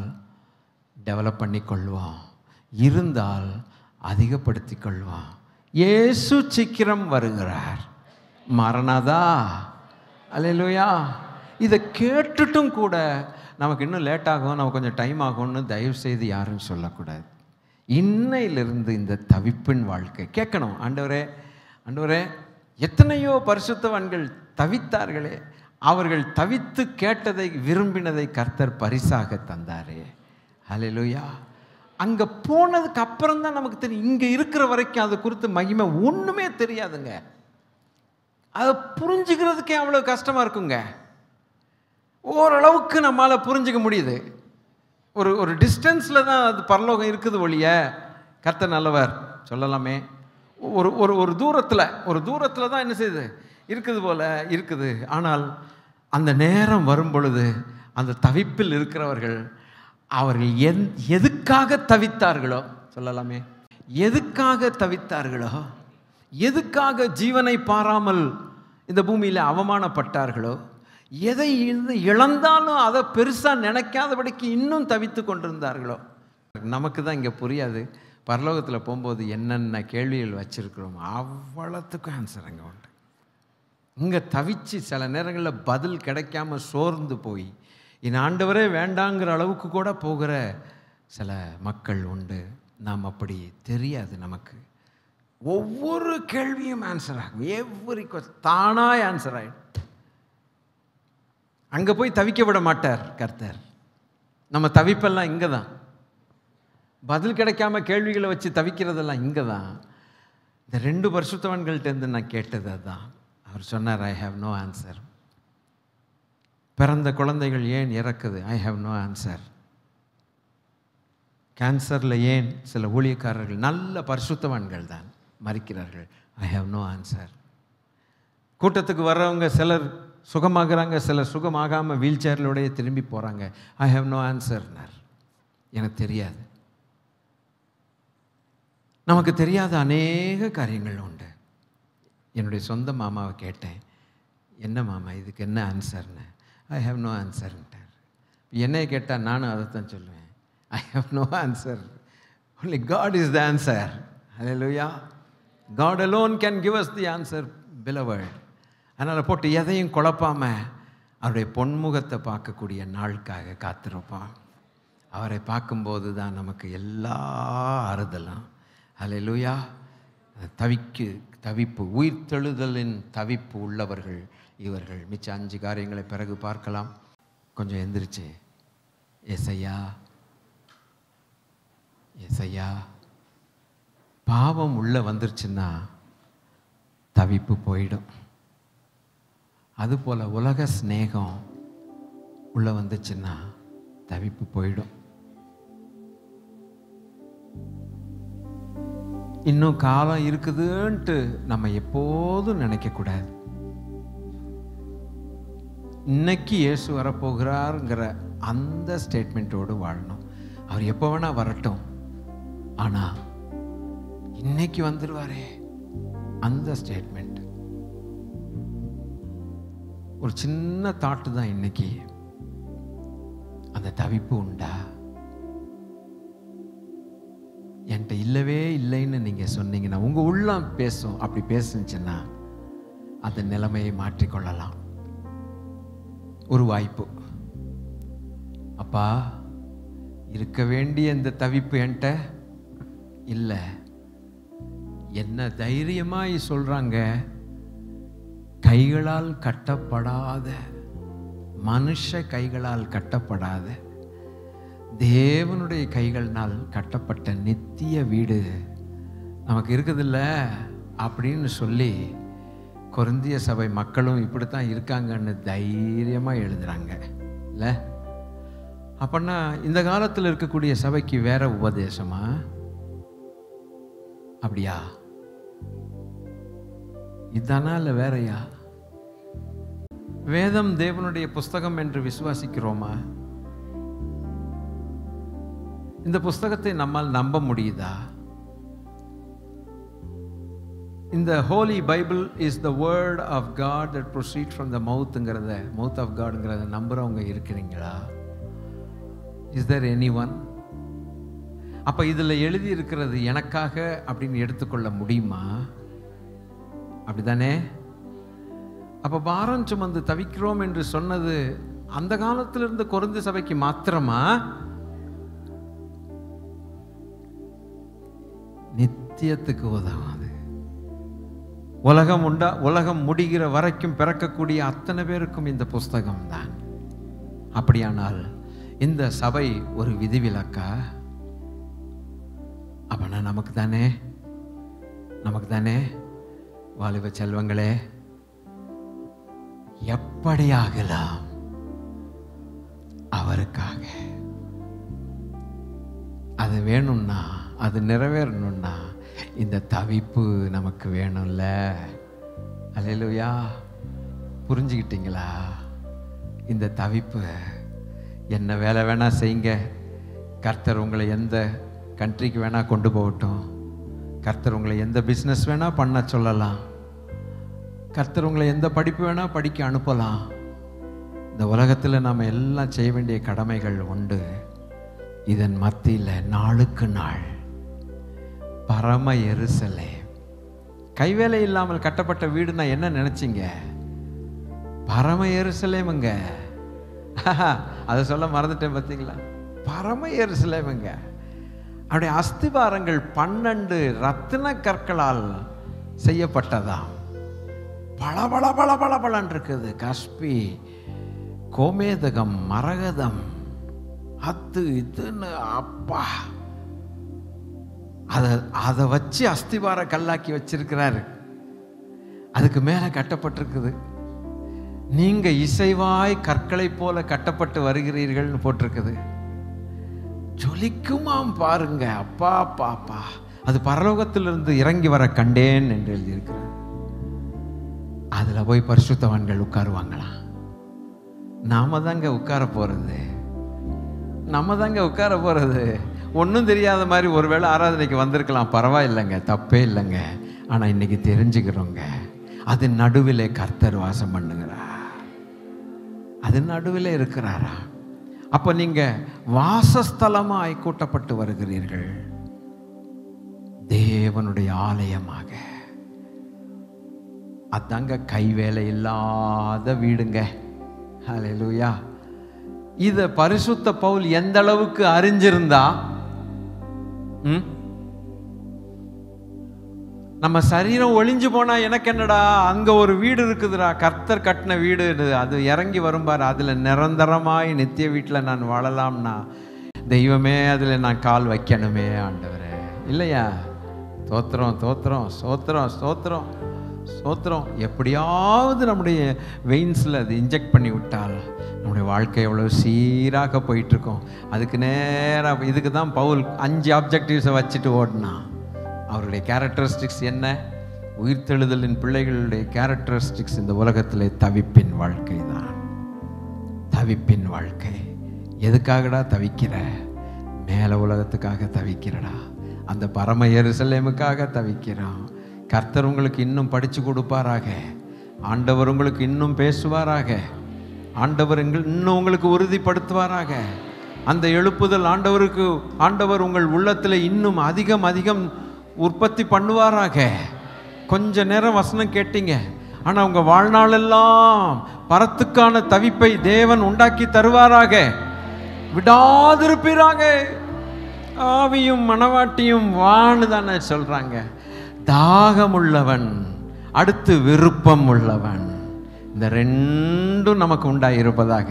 டெவலப் பண்ணி கொள்வான், இருந்தால் அதிகப்படுத்தி கொள்வான். இயேசு சீக்கிரம் வருகிறார். மரணதா. அல்லேலூயா. இதை கேட்டுட்டும் கூட நமக்கு இன்னும் லேட் ஆகும், நமக்கு கொஞ்சம் டைம் ஆகும்னு தயவு செய்து யாரும் சொல்லக்கூடாது. இன்னையிலிருந்து இந்த தவிப்பின் வாழ்க்கை கேட்கணும். ஆண்டவரே, ஆண்டவரே, எத்தனையோ பரிசுத்தவான்கள் தவித்தார்களே, அவர்கள் தவித்து கேட்டதை விரும்பினதை கர்த்தர் பரிசாக தந்தாரே. ஹல்லேலூயா. அங்கே போனதுக்கு அப்புறம் தான் நமக்கு தெரியும். இங்கே இருக்கிற வரைக்கும் அது குறித்து மகிமை ஒன்றுமே தெரியாதுங்க. அதை புரிஞ்சுக்கிறதுக்கே அவ்வளோ கஷ்டமாக இருக்குங்க. ஓரளவுக்கு நம்மளால் புரிஞ்சிக்க முடியுது. ஒரு டிஸ்டன்ஸில் தான் அது பரலோகம் இருக்குது ஒழிய கர்த்தர் நல்லவர் சொல்லலாமே. ஒரு தூரத்தில் தான் என்ன செய்யுது இருக்குது போல இருக்குது. ஆனால் அந்த நேரம் வரும் பொழுது அந்த தவிப்பில் இருக்கிறவர்கள் அவர்கள் எதுக்காக தவித்தார்களோ சொல்லலாமே, எதுக்காக தவித்தார்களோ, எதுக்காக ஜீவனை பாராமல் இந்த பூமியில் அவமானப்பட்டார்களோ, எதை இழந்தாலும் அதை பெருசாக நினைக்காதபடிக்கு இன்னும் தவித்து கொண்டிருந்தார்களோ. நமக்கு தான் இங்கே புரியாது. பரலோகத்தில் போகும்போது என்னென்ன கேள்விகள் வச்சுருக்கிறோம் அவ்வளோத்துக்கும் ஆன்சர் அங்கே உண்டு. இங்கே தவிச்சு சில நேரங்களில் பதில் கிடைக்காம சோர்ந்து போய் என் ஆண்டவரே வேண்டாங்கிற அளவுக்கு கூட போகிற சில மக்கள் உண்டு. நாம் அப்படி தெரியாது. நமக்கு ஒவ்வொரு கேள்வியும் ஆன்சர் ஆகும். எவ்வரி தானாக ஆன்சர் ஆகிடும். அங்கே போய் தவிக்க விட மாட்டார் கர்த்தர். நம்ம தவிப்பெல்லாம் இங்கே தான். பதில் கிடைக்காம கேள்விகளை வச்சு தவிக்கிறதெல்லாம் இங்கே தான். இந்த 2 பரிசுத்தவான்கள்ட்டேருந்து நான் கேட்டது அதுதான். அவர் சொன்னார், ஐ ஹாவ் நோ ஆன்சர். பிறந்த குழந்தைகள் ஏன் இறக்குது? I have no answer. கேன்சரில் ஏன் சில ஊழியக்காரர்கள் நல்ல பரிசுத்தவான்கள் தான் மரிக்கிறார்கள்? I have no answer. கூட்டத்துக்கு வர்றவங்க சிலர் சுகமாகறாங்க, சிலர் சுகமாகாமல் வீல் சேரிலோடையே திரும்பி போகிறாங்க. ஐ ஹாவ் நோ ஆன்சர்னார். எனக்கு தெரியாது. நமக்கு தெரியாத அநேக காரியங்கள் உண்டு. என்னுடைய சொந்த மாமாவை கேட்டேன், என்ன மாமா இதுக்கு என்ன ஆன்சர்னு? ஐ ஹாவ் நோ ஆன்சர்ன்ட்டார். என்னையை கேட்டால் நானும் அதை தான் சொல்லுவேன், I have no answer. Only God is the answer. Hallelujah. God alone can give us the answer beloved. அதனால் போட்டு எதையும் குழப்பாமல் அவருடைய பொன்முகத்தை பார்க்கக்கூடிய நாளுக்காக காத்திருப்பான். அவரை பார்க்கும்போது தான் நமக்கு எல்லா ஆறுதலும். ஹல்லேலூயா. தவிப்பு, உயிர்த்தெழுதலின் தவிப்பு உள்ளவர்கள் இவர்கள். மிச்ச 5 காரியங்களை பிறகு பார்க்கலாம். கொஞ்சம் எந்திரிச்சு ஏசையா, ஏசையா. பாவம் உள்ள வந்துருச்சுன்னா தவிப்பு போயிடும். அதுபோல் உலக ஸ்நேகம் உள்ள வந்துச்சுன்னா தவிப்பு போயிடும். இன்னும் காலம் இருக்குதுன்ட்டு நம்ம எப்போதும் நினைக்கக்கூடாது. இன்னைக்கு இயேசு வரப்போகிறாருங்கிற அந்த ஸ்டேட்மெண்ட்டோடு வாழணும். அவர் எப்போ வேணா வரட்டும், ஆனால் இன்னைக்கு வந்துடுவாரே அந்த ஸ்டேட்மெண்ட். ஒரு சின்ன தாட்டு தான் இன்னைக்கு. அந்த தவிப்பு உண்டா? என்கிட்ட இல்லவே இல்லைன்னு நீங்கள் சொன்னீங்கன்னா உங்கள் உள்ளம் பேசும். அப்படி பேசுச்சுன்னா அந்த நிலைமையை மாற்றிக்கொள்ளலாம். ஒரு வாய்ப்பு. அப்பா, இருக்க வேண்டிய இந்த தவிப்பு என்கிட்ட இல்லை. என்ன தைரியமாய் சொல்கிறாங்க, கைகளால் கட்டப்படாத, மனுஷ கைகளால் கட்டப்படாத, தேவனுடைய கைகள்னால் கட்டப்பட்ட நித்திய வீடு நமக்கு இருக்குதில்ல அப்படின்னு சொல்லி கொரிந்திய சபை மக்களும் இப்படித்தான் இருக்காங்கன்னு தைரியமாக எழுதுறாங்க இல்லை? அப்படின்னா இந்த காலத்தில் இருக்கக்கூடிய சபைக்கு வேற உபதேசமா? அப்படியா? இதானா இல்லை வேறையா? வேதம் தேவனுடைய புஸ்தகம் என்று விசுவாசிக்கிறோமா? இந்த புஸ்தகத்தை நம்மால் நம்ப முடியுதா? இந்த Holy Bible is the word of God that proceed from the mouth of காட்ங்கிறத நம்புறவங்க இருக்கிறீங்களா? Is there anyone? அப்போ இதில் எழுதி இருக்கிறது எனக்காக அப்படின்னு எடுத்துக்கொள்ள முடியுமா? அப்படிதானே? அப்போ பாரம் சுமந்து தவிக்கிறோம் என்று சொன்னது அந்த காலத்திலிருந்து கொரிந்து சபைக்கு மாத்திரமா? நித்தியத்துக்கு உதவாது. உலகம் முடிகிற வரைக்கும் பிறக்கக்கூடிய அத்தனை பேருக்கும் இந்த புஸ்தகம் தான். அப்படியானால் இந்த சபை ஒரு விதிவிலக்கா? அப்பனா நமக்கு தானே வாலிப செல்வங்களே, எப்படி ஆகலாம் அவருக்காக? அது வேணும்னா, அது நிறைவேறணும்னா இந்த தவிப்பு நமக்கு வேணும்ல. அல்லேலூயா. புரிஞ்சுக்கிட்டீங்களா? இந்த தவிப்பு, என்ன வேலை வேணா செய்யுங்க, கர்த்தர் உங்களை எந்த கண்ட்ரிக்கு வேணா கொண்டு போகட்டும், கர்த்தர் உங்களை எந்த பிஸ்னஸ் வேணா பண்ண சொல்லலாம், கர்த்தர் உங்களை எந்த படிப்பு வேணா படிக்க அனுப்பலாம். இந்த உலகத்தில் நாம் எல்லாம் செய்ய வேண்டிய கடமைகள் உண்டு. இதன் மத்தியில் நாளுக்கு நாள் பரம எருசலேம், கைவேலை இல்லாமல் கட்டப்பட்ட வீடுனா என்ன நினைச்சிங்க? பரம எருசலேமுங்க. அதை சொல்ல மறந்துட்டேன் பார்த்தீங்களா? பரம எருசலேமுங்க. அவருடைய அஸ்திபாரங்கள் 12 ரத்தின கற்களால் செய்யப்பட்டதாம். பளபள பளபளன்னு இருக்குது. கஸ்பி, கோமேதகம், மரகதம், அது இதுன்னு அப்பா, அதை வச்சு அஸ்திபார கல்லாக்கி வச்சிருக்கிறாரு. அதுக்கு மேல கட்டப்பட்டிருக்குது. நீங்க இசைவாய் கற்களை போல கட்டப்பட்டு வருகிறீர்கள்னு போட்டிருக்குது. ஜொலிக்குமாம் பாருங்க. அப்பா பாப்பா, அது பரலோகத்திலிருந்து இறங்கி வர கண்டேன் என்று எழுதியிருக்கிறார். அதுல போய் பரிசுத்தவான்கள் உட்காருவாங்களாம். நாம தாங்க உட்கார போறது. ஒன்றும் தெரியாத மாதிரி ஒருவேளை ஆராதனைக்கு வந்திருக்கலாம், பரவாயில்லைங்க, தப்பே இல்லைங்க. ஆனால் இன்னைக்கு தெரிஞ்சுக்கிறோங்க, அது நடுவில் கர்த்தர் வாசம் பண்ணுகிறார், அது நடுவில் இருக்கிறாரா. அப்போ நீங்க வாசஸ்தலமாய் கூட்டப்பட்டு வருகிறீர்கள், தேவனுடைய ஆலயமாக. அதாங்க கைவேலை இல்லாத வீடுங்க. ஹல்லேலூயா. இத பரிசுத்த பவுல் எந்த அளவுக்கு அறிஞ்சிருந்தா, நம்ம சரீரம் ஒளிஞ்சு போனா எனக்கு என்னடா, அங்க ஒரு வீடு இருக்குதுடா, கர்த்தர் கட்டின வீடு, அது இறங்கி வரும்பார், அதுல நிரந்தரமாய் நித்திய வீட்டில் நான் வாழலாம்னா, தெய்வமே அதுல நான் கால் வைக்கணுமே ஆண்டவரே. இல்லையா? தோத்திரம் தோத்திரம் சோத்திரம் சோத்திரம் சோத்திரம். எப்படியாவது நம்முடைய வெயின்ஸில் அது இன்ஜெக்ட் பண்ணி விட்டால் நம்முடைய வாழ்க்கை எவ்வளோ சீராக போயிட்டுருக்கோம். அதுக்கு நேராக இதுக்கு தான் பவுல் 5 ஆப்ஜெக்டிவ்ஸை வச்சுட்டு ஓடினா. அவருடைய கேரக்டரிஸ்டிக்ஸ் என்ன? உயிர்த்தெழுதலின் பிள்ளைகளுடைய கேரக்டரிஸ்டிக்ஸ் இந்த உலகத்தில் தவிப்பின் வாழ்க்கை தான். தவிப்பின் வாழ்க்கை. எதுக்காகடா தவிக்கிற? மேல உலகத்துக்காக தவிக்கிறடா, அந்த பரம எருசலேமுக்காக தவிக்கிறோம். கர்த்தர் உங்களுக்கு இன்னும் படித்து கொடுப்பாராக, ஆண்டவர் உங்களுக்கு இன்னும் பேசுவாராக, ஆண்டவர் இன்னும் உங்களுக்கு உறுதிப்படுத்துவாராக. அந்த எழுப்புதல் ஆண்டவர் உங்கள் உள்ளத்தில் இன்னும் அதிகம் அதிகம் உற்பத்தி பண்ணுவாராக. கொஞ்ச நேரம் வசனம் கேட்டீங்க, ஆனால் உங்கள் வாழ்நாளெல்லாம் பரத்துக்கான தவிப்பை தேவன் உண்டாக்கி தருவாராக. விடாதிருப்பீராக. ஆவியும் மனவாட்டியும் வான்னு தானே சொல்றாங்க. தாகம் உள்ளவன், அடுத்து விருப்பம் உள்ளவன், இந்த ரெண்டும் நமக்கு உண்டாயிருப்பதாக.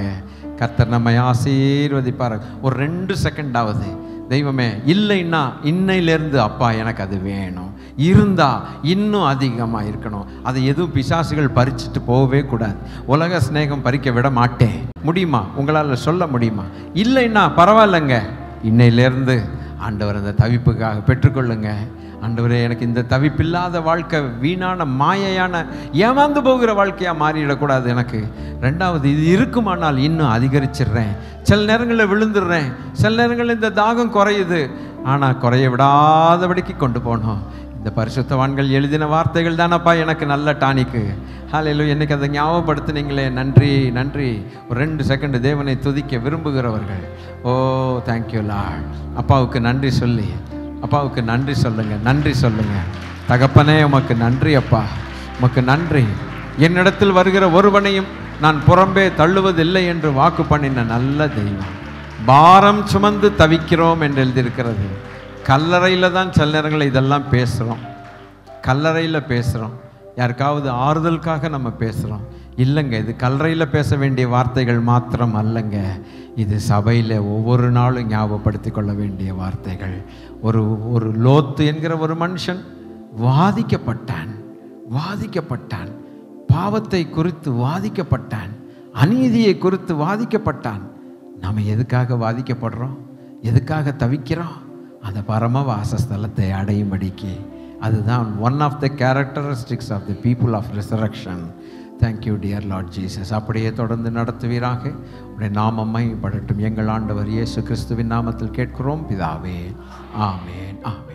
கர்த்தர் நம்மை ஆசீர்வதிப்பார். ஒரு 2 செகண்டாவது தெய்வமே, இல்லைன்னா இன்னையிலேருந்து அப்பா எனக்கு அது வேணும், இருந்தா இன்னும் அதிகமாக இருக்கணும். அதை எதுவும் பிசாசுகள் பறிச்சுட்டு போகவே கூடாது. உலக சிநேகம் பறிக்க விட மாட்டேன். முடியுமா? உங்களால் சொல்ல முடியுமா? இல்லைன்னா பரவாயில்லைங்க, இன்னையிலேருந்து ஆண்டவர் அந்த தவிப்புக்காக பெற்றுக்கொள்ளுங்க. ஆண்டவரே, எனக்கு இந்த தவிப்பில்லாத வாழ்க்கை, வீணான மாயையான ஏமாந்து போகிற வாழ்க்கையாக மாறிடக்கூடாது. எனக்கு 2வது இது இருக்குமானால் இன்னும் அதிகரிச்சிடுறேன். சில நேரங்களில் விழுந்துடுறேன், சில நேரங்களில் இந்த தாகம் குறையுது, ஆனால் குறைய விடாதபடிக்கு கொண்டு போகணும். இந்த பரிசுத்தவான்கள் எழுதின வார்த்தைகள் தானப்பா எனக்கு நல்ல டானிக்கு. ஹல்லேலூயா. என்னைக்கு அதை ஞாபகப்படுத்தினீங்களே, நன்றி நன்றி. ஒரு 2 செகண்ட் தேவனை துதிக்க விரும்புகிறவர்கள், ஓ தேங்க்யூ லார்ட். அப்பாவுக்கு நன்றி சொல்லி, அப்பாவுக்கு நன்றி சொல்லுங்க, நன்றி சொல்லுங்க. தகப்பனே, உமக்கு நன்றி அப்பா, உமக்கு நன்றி. என்னிடத்தில் வருகிற ஒருவனையும் நான் புறம்பே தள்ளுவதில்லை என்று வாக்கு பண்ணின நல்ல தெய்வம். பாரம் சுமந்து தவிக்கிறோம் என்று எழுதியிருக்கிறது. கல்லறையில் தான் சில நேரங்களில் இதெல்லாம் பேசுகிறோம். கல்லறையில் பேசுகிறோம், யாருக்காவது ஆறுதலுக்காக நம்ம பேசுகிறோம். இல்லைங்க, இது கல்லறையில் பேச வேண்டிய வார்த்தைகள் மாத்திரம் அல்லங்க, இது சபையில் ஒவ்வொரு நாளும் ஞாபகப்படுத்தி கொள்ள வேண்டிய வார்த்தைகள். ஒரு லோத்து என்கிற ஒரு மனுஷன் வாதிக்கப்பட்டான், பாவத்தை குறித்து வாதிக்கப்பட்டான், அநீதியை குறித்து வாதிக்கப்பட்டான். நம்ம எதுக்காக வாதிக்கப்படுறோம், எதுக்காக தவிக்கிறோம்? அந்த பரம வாசஸ்தலத்தை அடையும்படிக்கு. அதுதான் one of the characteristics of the people of resurrection. Thank you dear Lord Jesus. அப்படியே தொடர்ந்து நடத்துவீராக. உடைய நாமம் மகிமைப்படட்டும். எங்கள் ஆண்டவர் இயேசு கிறிஸ்துவின் நாமத்தில் கேட்கிறோம் பிதாவே. ஆமேன், ஆமேன்.